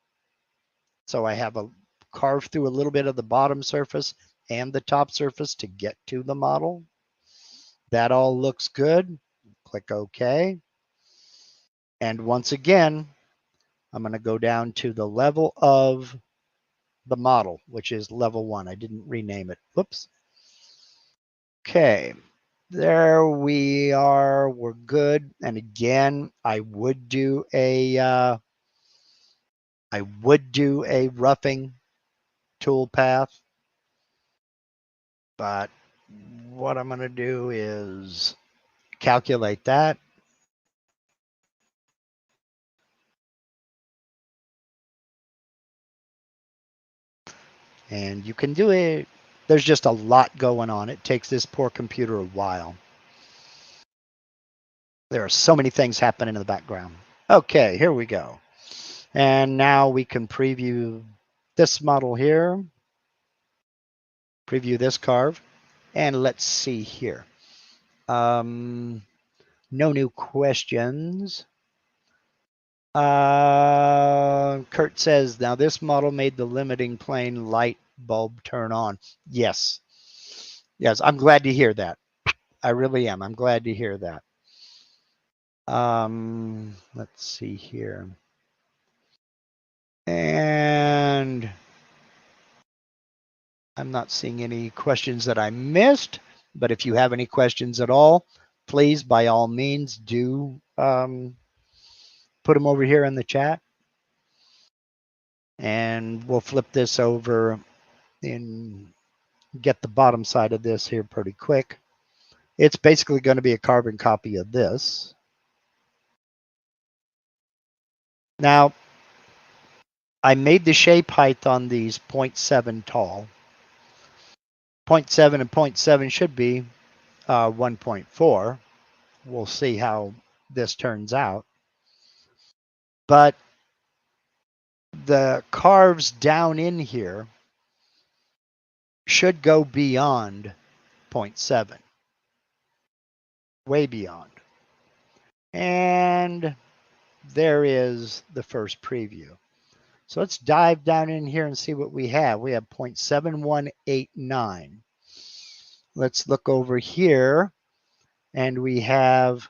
So I have a carve through a little bit of the bottom surface and the top surface to get to the model. That all looks good. Click OK. And once again, I'm going to go down to the level of the model, which is level 1. I didn't rename it. Whoops. Okay. There we are. We're good. And again, I would do a roughing toolpath, but what I'm going to do is calculate that. And you can do it. There's just a lot going on. It takes this poor computer a while. There are so many things happening in the background. Okay, here we go. And now we can preview this model here. Preview this carve. And let's see here. No new questions. Kurt says, now this model made the limiting plane light bulb turn on. Yes. Yes, I'm glad to hear that. I really am. I'm glad to hear that. Let's see here. And I'm not seeing any questions that I missed, but if you have any questions at all, please, by all means, do put them over here in the chat. And we'll flip this over and get the bottom side of this here pretty quick. It's basically going to be a carbon copy of this. Now, I made the shape height on these 0.7 tall. 0.7 and 0.7 should be 1.4. We'll see how this turns out. But the carves down in here should go beyond 0.7. Way beyond. And there is the first preview. So let's dive down in here and see what we have. We have 0.7189. Let's look over here and we have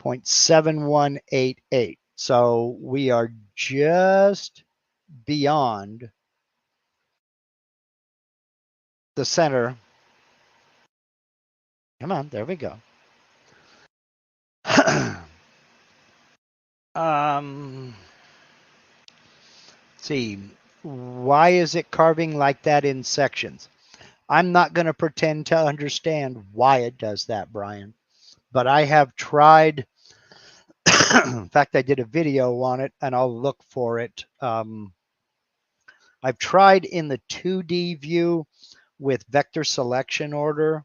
0.7188. So we are just beyond the center. Come on, there we go. See, why is it carving like that in sections? I'm not going to pretend to understand why it does that, Brian, but I have tried. In fact, I did a video on it and I'll look for it. I've tried in the 2D view with vector selection order.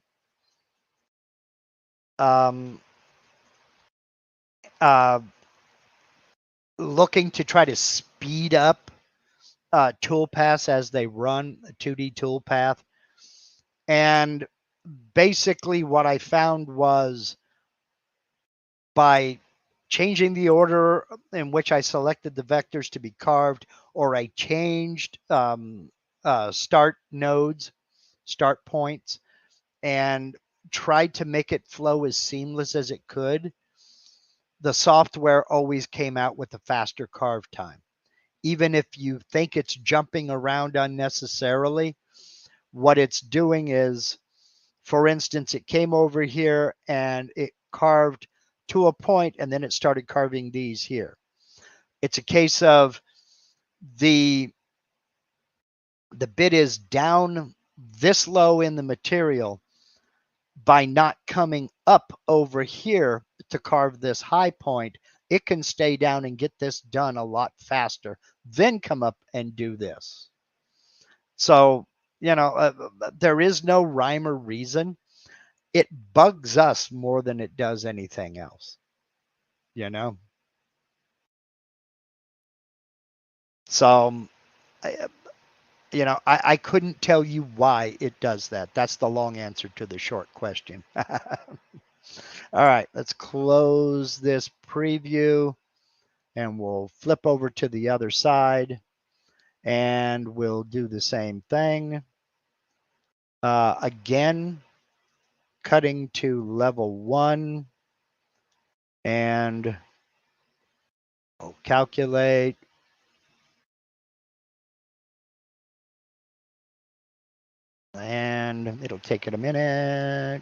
Looking to try to speed up toolpaths as they run, a 2D toolpath. And basically what I found was by changing the order in which I selected the vectors to be carved, or I changed start nodes, start points, and tried to make it flow as seamless as it could, the software always came out with a faster carve time. Even if you think it's jumping around unnecessarily, what it's doing is, for instance, it came over here and it carved to a point and then it started carving these here. It's a case of the bit is down this low in the material. By not coming up over here to carve this high point, it can stay down and get this done a lot faster, then come up and do this. So, you know, there is no rhyme or reason. It bugs us more than it does anything else, you know? So, you know, I couldn't tell you why it does that. That's the long answer to the short question. All right, let's close this preview and we'll flip over to the other side and we'll do the same thing. Again, cutting to level 1 and we'll calculate. And it'll take it a minute.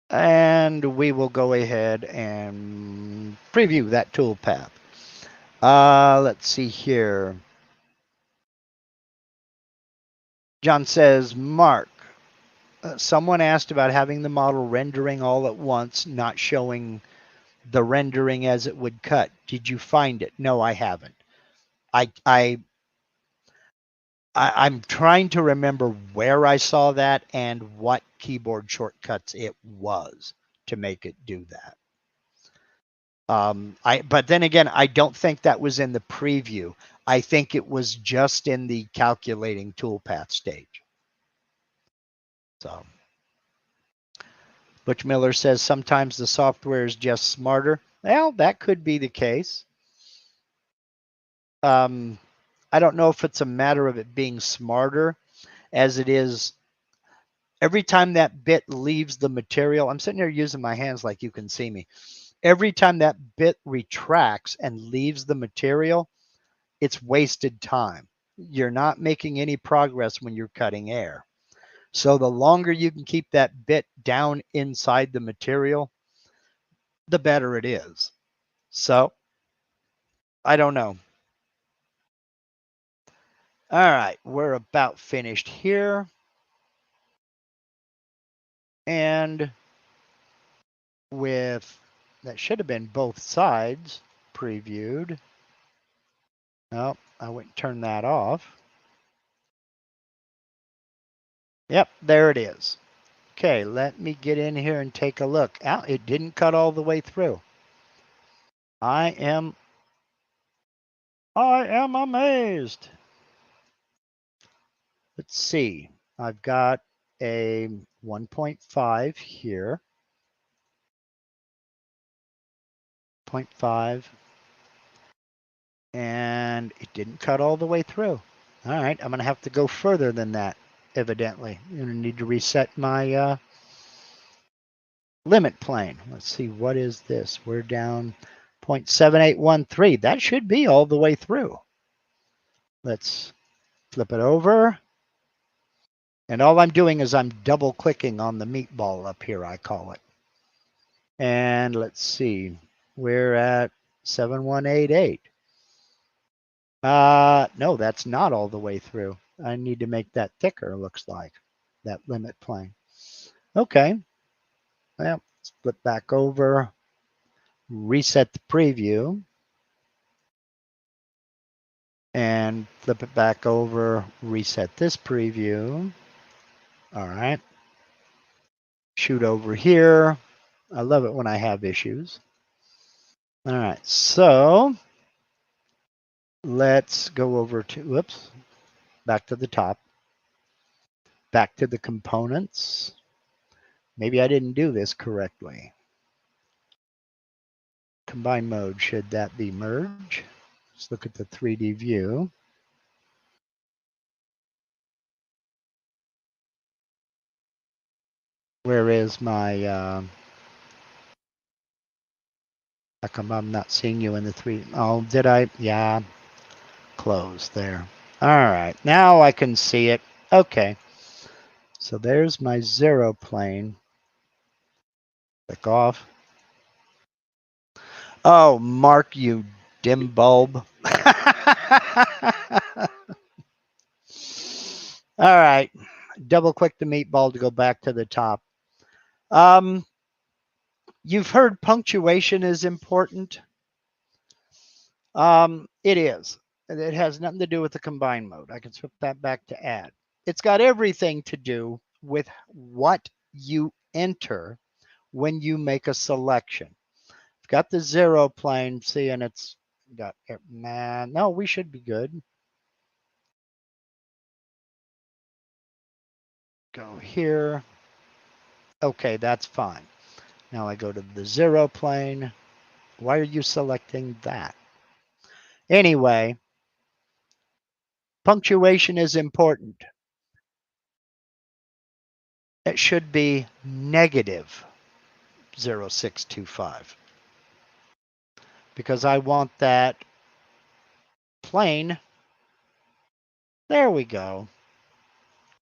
And we will go ahead and preview that toolpath. Let's see here. John says, Mark, Someone asked about having the model rendering all at once, not showing the rendering as it would cut. Did you find it? No, I haven't. I'm trying to remember where I saw that and what keyboard shortcuts it was to make it do that. But then again, I don't think that was in the preview. I think it was just in the calculating toolpath stage. So, Butch Miller says sometimes the software is just smarter. Well, that could be the case. I don't know if it's a matter of it being smarter as it is. Every time that bit leaves the material, I'm sitting here using my hands like you can see me. Every time that bit retracts and leaves the material, it's wasted time. You're not making any progress when you're cutting air. So the longer you can keep that bit down inside the material, the better it is. So I don't know. All right, we're about finished here. And with, that should have been both sides previewed. No, I wouldn't turn that off. Yep, there it is. Okay, let me get in here and take a look. Oh, it didn't cut all the way through. I am amazed. Let's see. I've got a 1.5 here. 0.5. And it didn't cut all the way through. All right, I'm going to have to go further than that, evidently. I'm going to need to reset my limit plane. Let's see, what is this? We're down 0.7813. That should be all the way through. Let's flip it over. And all I'm doing is I'm double clicking on the meatball up here, I call it. And let's see, we're at 7188. No, that's not all the way through. I need to make that thicker, looks like, that limit plane. Okay. Well, let's flip back over, reset the preview, and flip it back over, reset this preview. All right. Shoot over here. I love it when I have issues. All right, so let's go over to, whoops, back to the top, back to the components. Maybe I didn't do this correctly. Combine mode, should that be merge? Let's look at the 3D view. Where is my, how come I'm not seeing you in the 3D? Oh, did I? Yeah, close there. All right, now I can see it. Okay, so there's my 0 plane. Click off. Oh, Mark, you dim bulb. All right, double click the meatball to go back to the top. You've heard punctuation is important. It is. It has nothing to do with the combine mode. I can flip that back to add. It's got everything to do with what you enter when you make a selection. I've got the 0 plane, see, and it's got, man, no, we should be good. Go here. Okay, that's fine. Now I go to the 0 plane. Why are you selecting that? Anyway, punctuation is important. It should be negative 0.625 because I want that plane. There we go.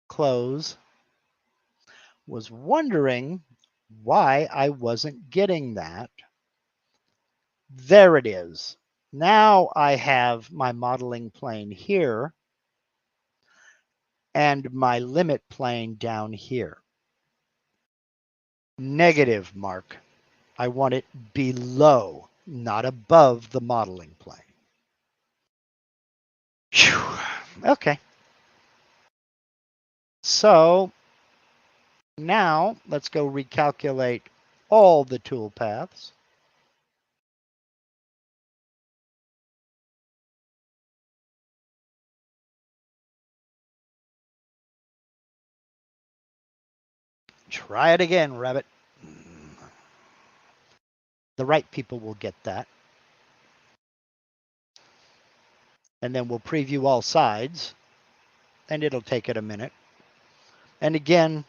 Close. Was wondering why I wasn't getting that. There it is. Now I have my modeling plane here and my limit plane down here. negative mark. I want it below, not above the modeling plane. Whew. Okay. So now let's go recalculate all the tool paths. Try it again, Rabbit. The right people will get that. And then we'll preview all sides, and it'll take it a minute. And again,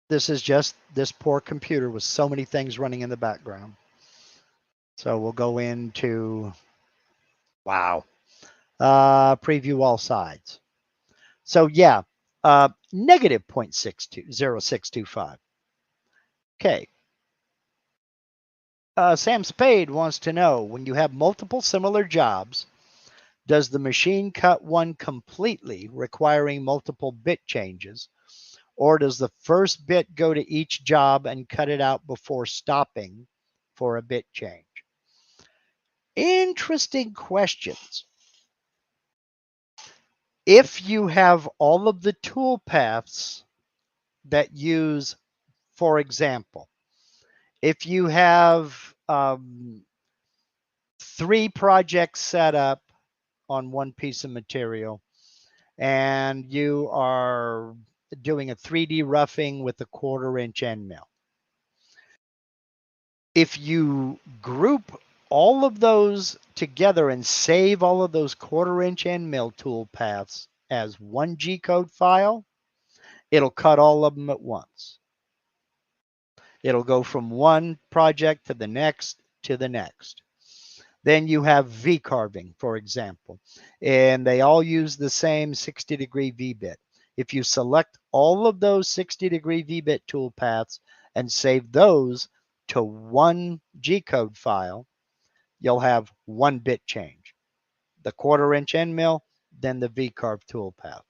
this is just this poor computer with so many things running in the background. So we'll go into, wow, preview all sides. So yeah, negative 0.0625. Okay. Sam Spade wants to know, when you have multiple similar jobs, does the machine cut one completely, requiring multiple bit changes? Or does the first bit go to each job and cut it out before stopping for a bit change? Interesting questions. If you have all of the tool paths that use, for example, if you have 3 projects set up on one piece of material, and you are doing a 3D roughing with a 1/4-inch end mill. If you group all of those together and save all of those 1/4-inch end mill tool paths as one G-code file, it'll cut all of them at once. It'll go from one project to the next to the next. Then you have V-carving, for example, and they all use the same 60-degree V-bit. If you select all of those 60-degree V-bit tool paths and save those to one G-code file, you'll have one bit change. The 1/4-inch end mill, then the VCarve tool path.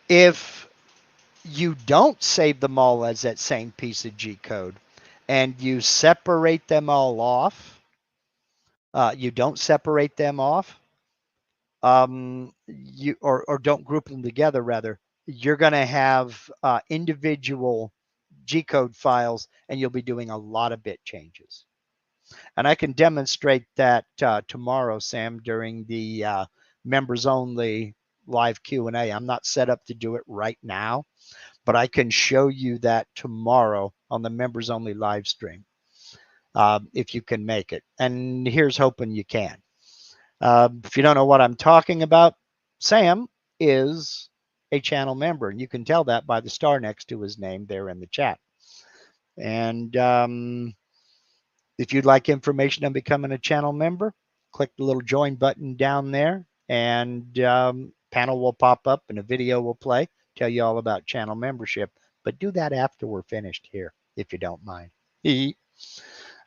If you don't save them all as that same piece of G-code and you separate them all off, you don't separate them off, you or don't group them together, rather, you're going to have individual G-code files, and you'll be doing a lot of bit changes. And I can demonstrate that tomorrow, Sam, during the members only live Q&A. I'm not set up to do it right now, but I can show you that tomorrow on the members only live stream if you can make it. And here's hoping you can. If you don't know what I'm talking about, Sam is a channel member, and you can tell that by the star next to his name there in the chat. And if you'd like information on becoming a channel member, click the little join button down there, and panel will pop up and a video will play, tell you all about channel membership. But do that after we're finished here, if you don't mind.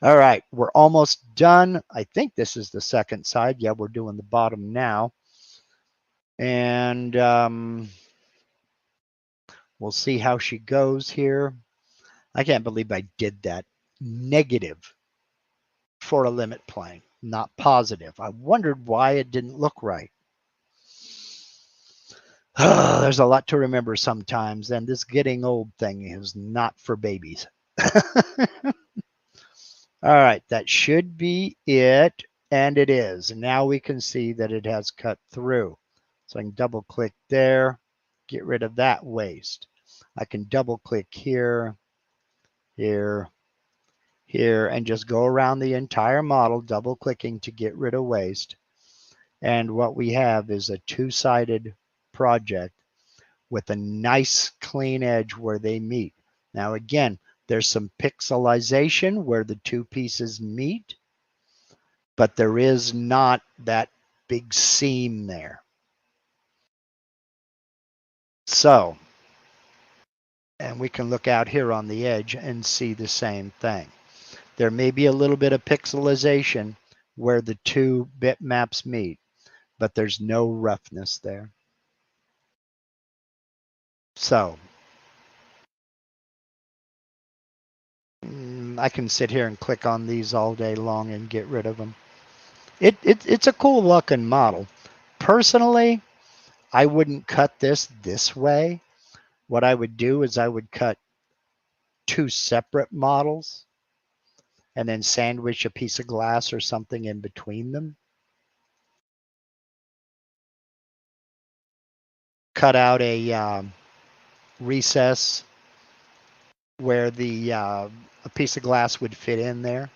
All right, we're almost done. I think this is the second side. Yeah, we're doing the bottom now. And we'll see how she goes here. I can't believe I did that. Negative for a limit plane, not positive. I wondered why it didn't look right. There's a lot to remember sometimes, and this getting old thing is not for babies. All right, that should be it, and it is. And now we can see that it has cut through. So I can double click there, get rid of that waste. I can double click here, here, here, and just go around the entire model, double clicking to get rid of waste. And what we have is a two-sided project with a nice clean edge where they meet. Now again, there's some pixelization where the two pieces meet, but there is not that big seam there. So, and we can look out here on the edge and see the same thing. There may be a little bit of pixelization where the two bitmaps meet, but there's no roughness there. So I can sit here and click on these all day long and get rid of them. It's a cool looking model. Personally, I wouldn't cut this way. What I would do is I would cut two separate models and then sandwich a piece of glass or something in between them. Cut out a recess where a piece of glass would fit in there.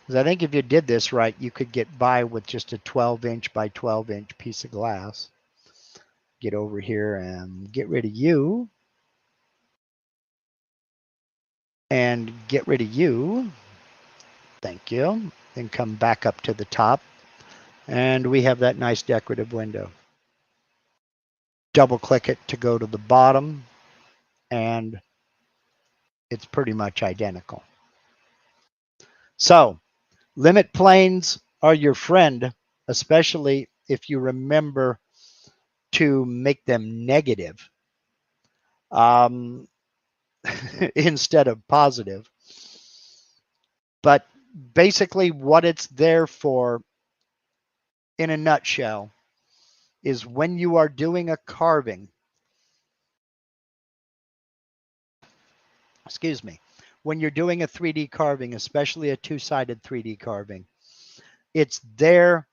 Because I think if you did this right, you could get by with just a 12-inch by 12-inch piece of glass. Get over here and get rid of you. And get rid of you. Thank you. Then come back up to the top. And we have that nice decorative window. Double click it to go to the bottom. And it's pretty much identical. So limit planes are your friend, especially if you remember to make them negative instead of positive. But basically what it's there for, in a nutshell, is when you are doing a carving, when you're doing a 3D carving, especially a two-sided 3D carving, it's there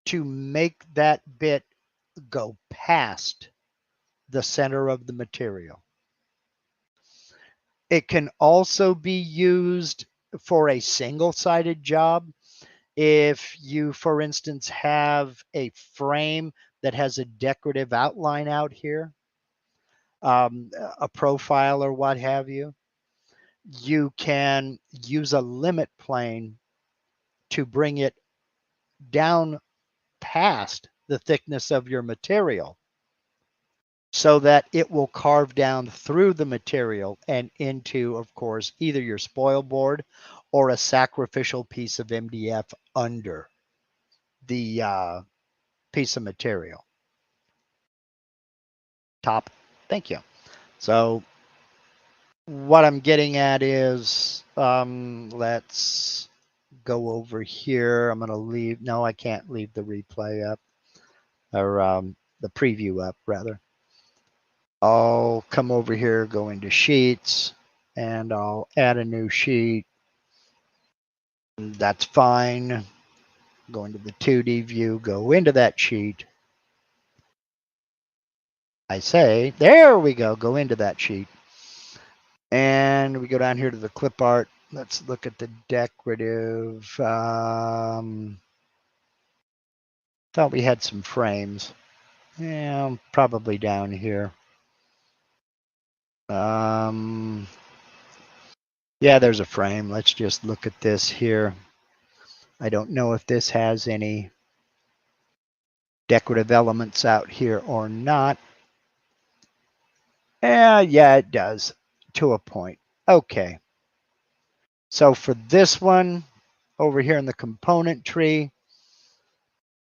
to make that bit go past the center of the material. It can also be used for a single-sided job. If you, for instance, have a frame that has a decorative outline out here, a profile or what have you, you can use a limit plane to bring it down past the thickness of your material so that it will carve down through the material and into, of course, either your spoil board or a sacrificial piece of MDF under the piece of material. Top. Thank you. So what I'm getting at is, let's go over here. I'm going to leave. No, I can't leave the replay up, or the preview up, rather. I'll come over here, go into sheets, and I'll add a new sheet. That's fine. Go into the 2D view, go into that sheet. I say, there we go, go into that sheet. And we go down here to the clip art. Let's look at the decorative. Thought we had some frames. Yeah, probably down here. Yeah, there's a frame. Let's just look at this here. I don't know if this has any decorative elements out here or not. Yeah, it does to a point. Okay. So for this one over here in the component tree,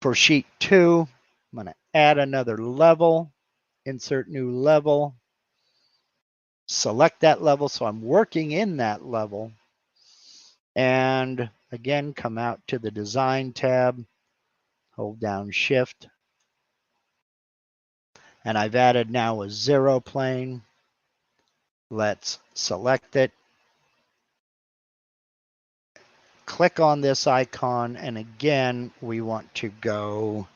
for sheet 2, I'm going to add another level, insert new level, select that level. So I'm working in that level. And again, come out to the design tab, hold down shift. And I've added now a 0 plane. Let's select it. Click on this icon. And again, we want to go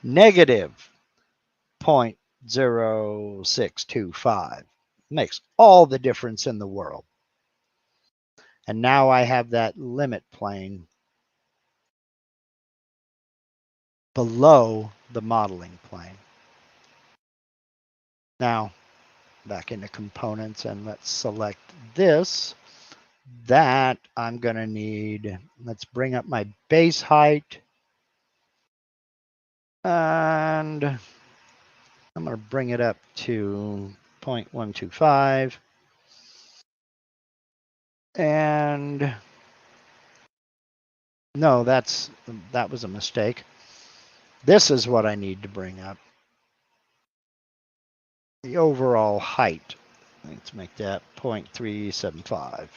negative 0.0625. Makes all the difference in the world. And now I have that limit plane below the modeling plane. Now, back into components, and let's select this. That I'm going to need, let's bring up my base height. And I'm going to bring it up to 0.125. And no, that was a mistake. This is what I need to bring up. the overall height. Let's make that 0.375.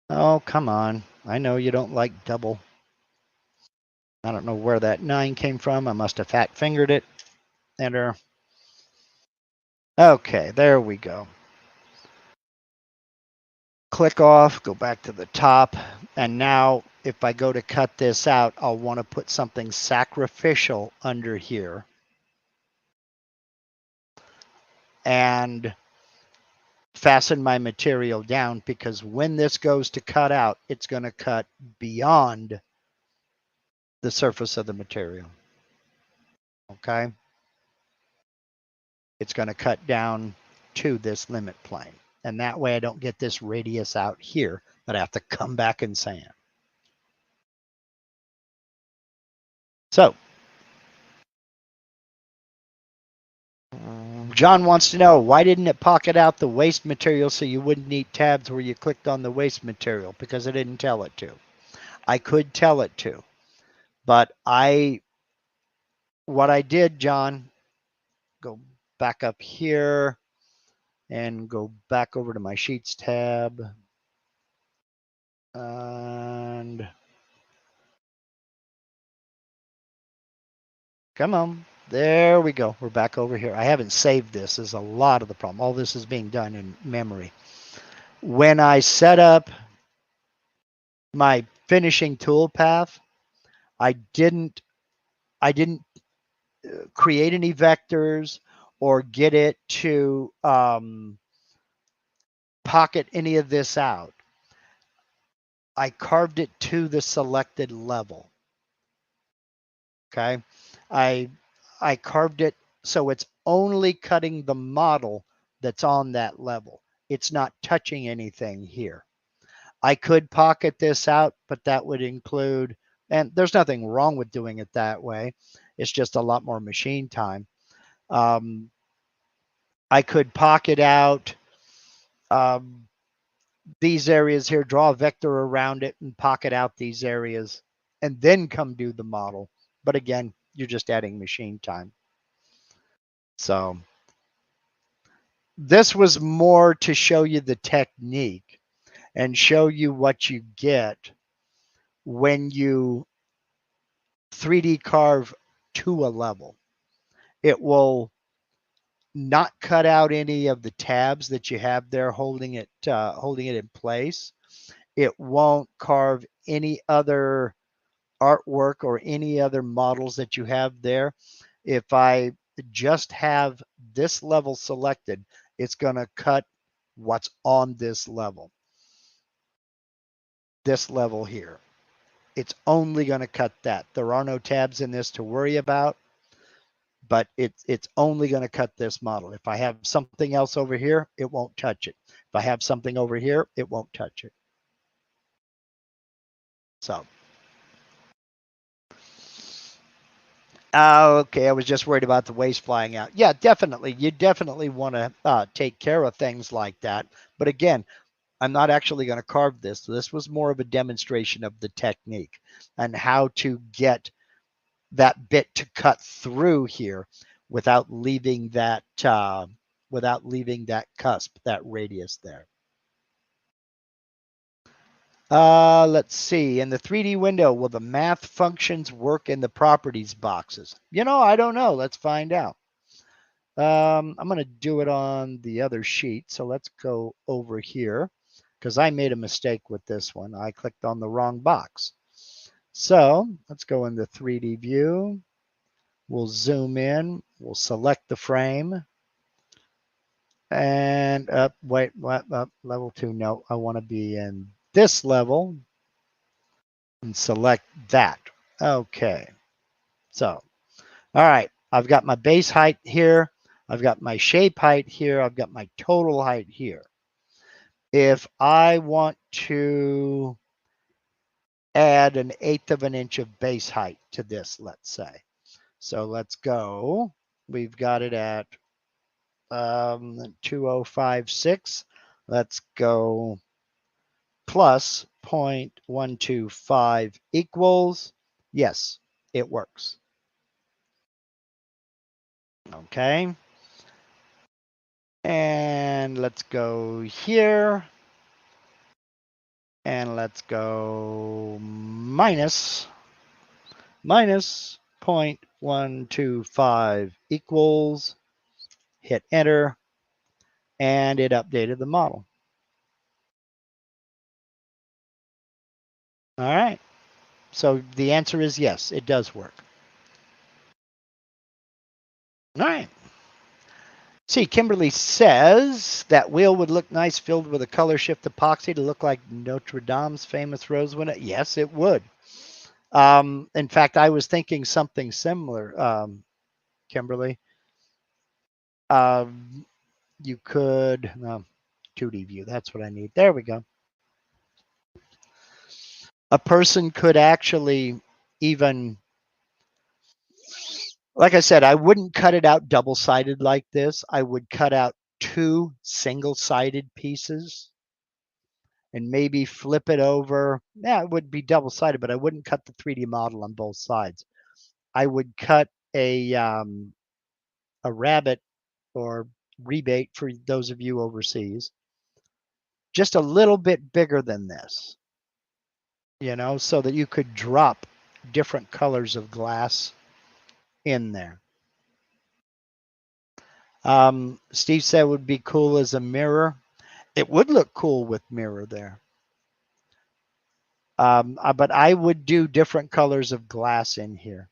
Oh, come on. I know you don't like double. I don't know where that 9 came from. I must have fat fingered it. Enter. Okay, there we go. Click off, go back to the top, and now if I go to cut this out, I'll want to put something sacrificial under here. And fasten my material down, because when this goes to cut out, it's going to cut beyond the surface of the material. Okay? It's going to cut down to this limit plane. And that way I don't get this radius out here that I have to come back and sand. So, John wants to know, why didn't it pocket out the waste material so you wouldn't need tabs where you clicked on the waste material? Because I didn't tell it to. I could tell it to. But what I did, John, go back up here and go back over to my Sheets tab. And come on. There we go. We're back over here. I haven't saved this. Is a lot of the problem. All this is being done in memory. When I set up my finishing toolpath, I didn't create any vectors or get it to pocket any of this out. I carved it to the selected level. Okay. I carved it so it's only cutting the model that's on that level. It's not touching anything here. I could pocket this out, but that would include, and there's nothing wrong with doing it that way. It's just a lot more machine time. I could pocket out these areas here, draw a vector around it and pocket out these areas, and then come do the model. But again, you're just adding machine time. So this was more to show you the technique and show you what you get when you 3D carve to a level. It will not cut out any of the tabs that you have there holding it in place. It won't carve any other artwork or any other models that you have there. If I just have this level selected, it's going to cut what's on this level here. It's only going to cut that. There are no tabs in this to worry about, but it's only going to cut this model. If I have something else over here, it won't touch it. If I have something over here, it won't touch it. So, okay, I was just worried about the waste flying out. Yeah, definitely. You definitely want to take care of things like that. But again, I'm not actually going to carve this. This was more of a demonstration of the technique and how to get that bit to cut through here without leaving that cusp, that radius there. Let's see. In the 3D window, will the math functions work in the properties boxes? I don't know. Let's find out. I'm going to do it on the other sheet. So let's go over here because I made a mistake with this one. I clicked on the wrong box. So let's go in the 3D view. We'll zoom in. We'll select the frame. And up, up, level 2. No, I want to be in this level and select that. Okay. So, all right. I've got my base height here. I've got my shape height here. I've got my total height here. If I want to add 1/8 of an inch of base height to this, let's say. So let's go. We've got it at 2056. Let's go plus 0.125 equals. Yes, it works. Okay. And let's go here. And let's go minus 0.125 equals, hit enter, and it updated the model. All right. So the answer is yes, it does work. All right. See, Kimberly says that wheel would look nice filled with a color shift epoxy to look like Notre Dame's famous rose window. Yes, it would. In fact, I was thinking something similar, Kimberly. You could, 2D view, that's what I need. There we go. A person could actually even, like I said, I wouldn't cut it out double-sided like this. I would cut out 2 single-sided pieces and maybe flip it over. Yeah, it would be double-sided, but I wouldn't cut the 3D model on both sides. I would cut a rabbit or rebate for those of you overseas, just a little bit bigger than this, so that you could drop different colors of glass in there. Steve said it would be cool as a mirror. It would look cool with mirror there. But I would do different colors of glass in here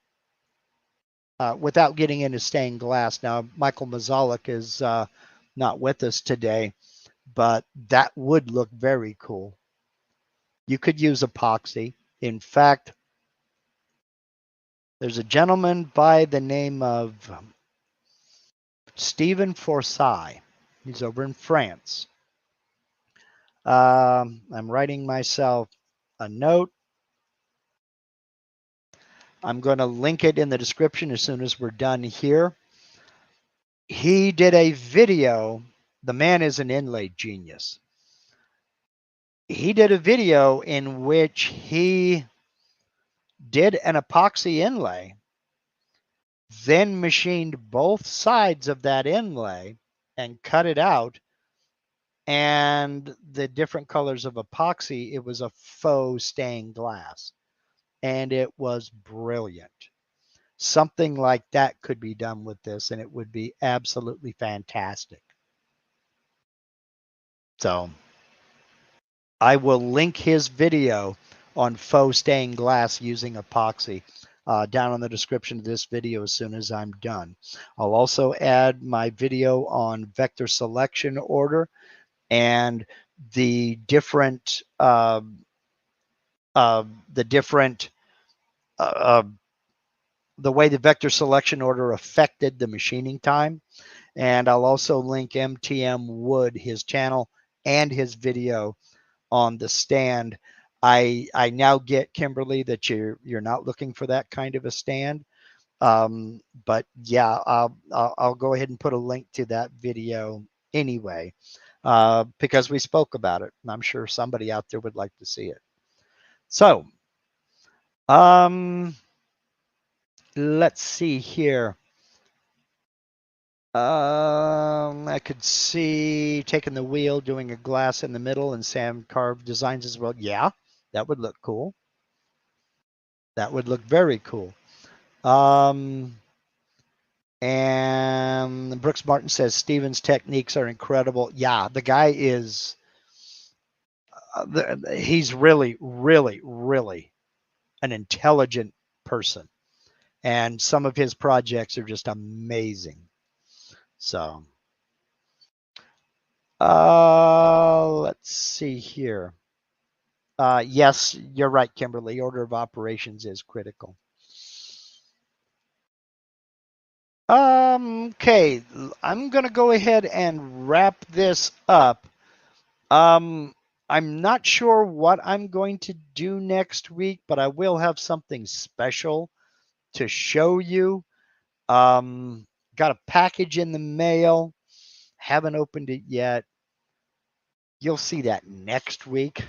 without getting into stained glass. Now, Michael Mazalik is not with us today, but that would look very cool. You could use epoxy. In fact, there's a gentleman by the name of Stephen Forsai. He's over in France. I'm writing myself a note. I'm going to link it in the description as soon as we're done here. He did a video. The man is an inlay genius. He did a video in which he did an epoxy inlay, then machined both sides of that inlay and cut it out. And the different colors of epoxy, it was a faux stained glass. And it was brilliant. Something like that could be done with this, and it would be absolutely fantastic. So I will link his video on faux stained glass using epoxy down in the description of this video as soon as I'm done. I'll also add my video on vector selection order and the different the way the vector selection order affected the machining time. And I'll also link MTM Wood, his channel, and his video on the stand. I now get, Kimberly, that you're not looking for that kind of a stand. But yeah, I'll go ahead and put a link to that video anyway, because we spoke about it, and I'm sure somebody out there would like to see it. So, let's see here. I could see taking the wheel, doing a glass in the middle, and Sam carved designs as well. Yeah, that would look cool. That would look very cool. And Brooks Martin says Steven's techniques are incredible. Yeah, the guy is. He's really, really, really an intelligent person, and some of his projects are just amazing. So, let's see here. Yes, you're right, Kimberly. Order of operations is critical. Okay, I'm going to go ahead and wrap this up. I'm not sure what I'm going to do next week, but I will have something special to show you. Got a package in the mail. Haven't opened it yet. You'll see that next week.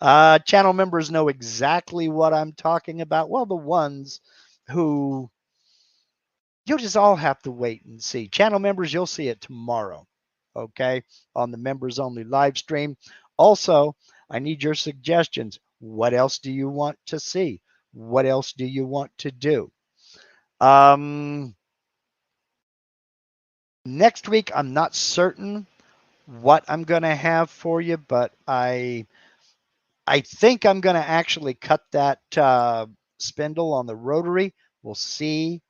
Channel members know exactly what I'm talking about. Well, the ones who You'll just all have to wait and see. Channel members, you'll see it tomorrow, okay, on the members only live stream. Also, I need your suggestions. What else do you want to see? What else do you want to do? Next week, I'm not certain what I'm going to have for you, but I think I'm going to actually cut that spindle on the rotary. We'll see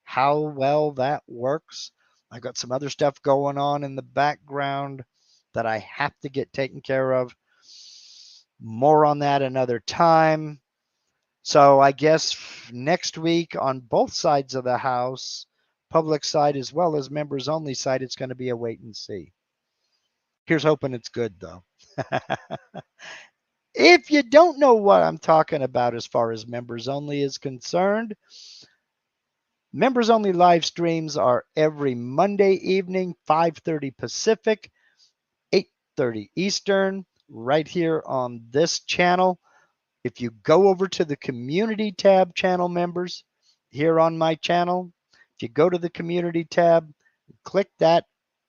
how well that works. I've got some other stuff going on in the background that I have to get taken care of. More on that another time. So I guess next week on both sides of the house, public side as well as members only side, it's going to be a wait and see. Here's hoping it's good though. If you don't know what I'm talking about as far as members only is concerned, members only live streams are every Monday evening, 5:30 Pacific, 8:30 Eastern, right here on this channel. If you go over to the community tab, channel members, here on my channel, if you go to the community tab, click that,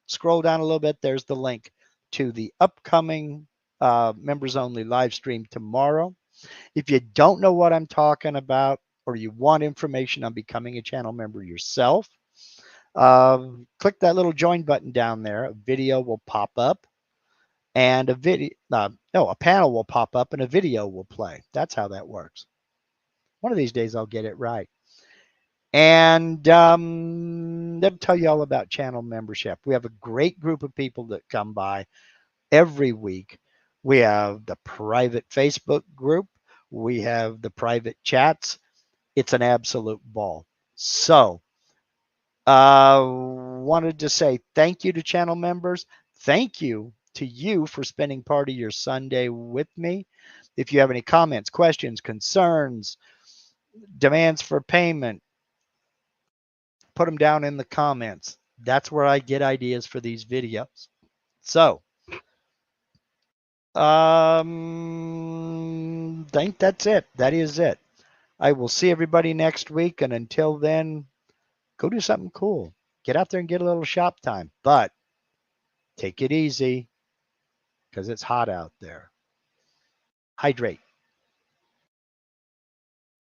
scroll down a little bit, there's the link to the upcoming members only live stream tomorrow. If you don't know what I'm talking about, or you want information on becoming a channel member yourself, click that little join button down there. A video will pop up, and a panel will pop up, and a video will play. That's how that works. One of these days, I'll get it right. And they'll tell you all about channel membership. We have a great group of people that come by every week. We have the private Facebook group. We have the private chats. It's an absolute ball. So, wanted to say thank you to channel members. Thank you to you for spending part of your Sunday with me. If you have any comments, questions, concerns, demands for payment, put them down in the comments. That's where I get ideas for these videos. So, think that's it. That is it. I will see everybody next week. And until then, go do something cool. Get out there and get a little shop time. But take it easy because it's hot out there. Hydrate.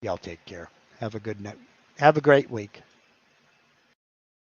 Y'all take care. Have a good night. Have a great week.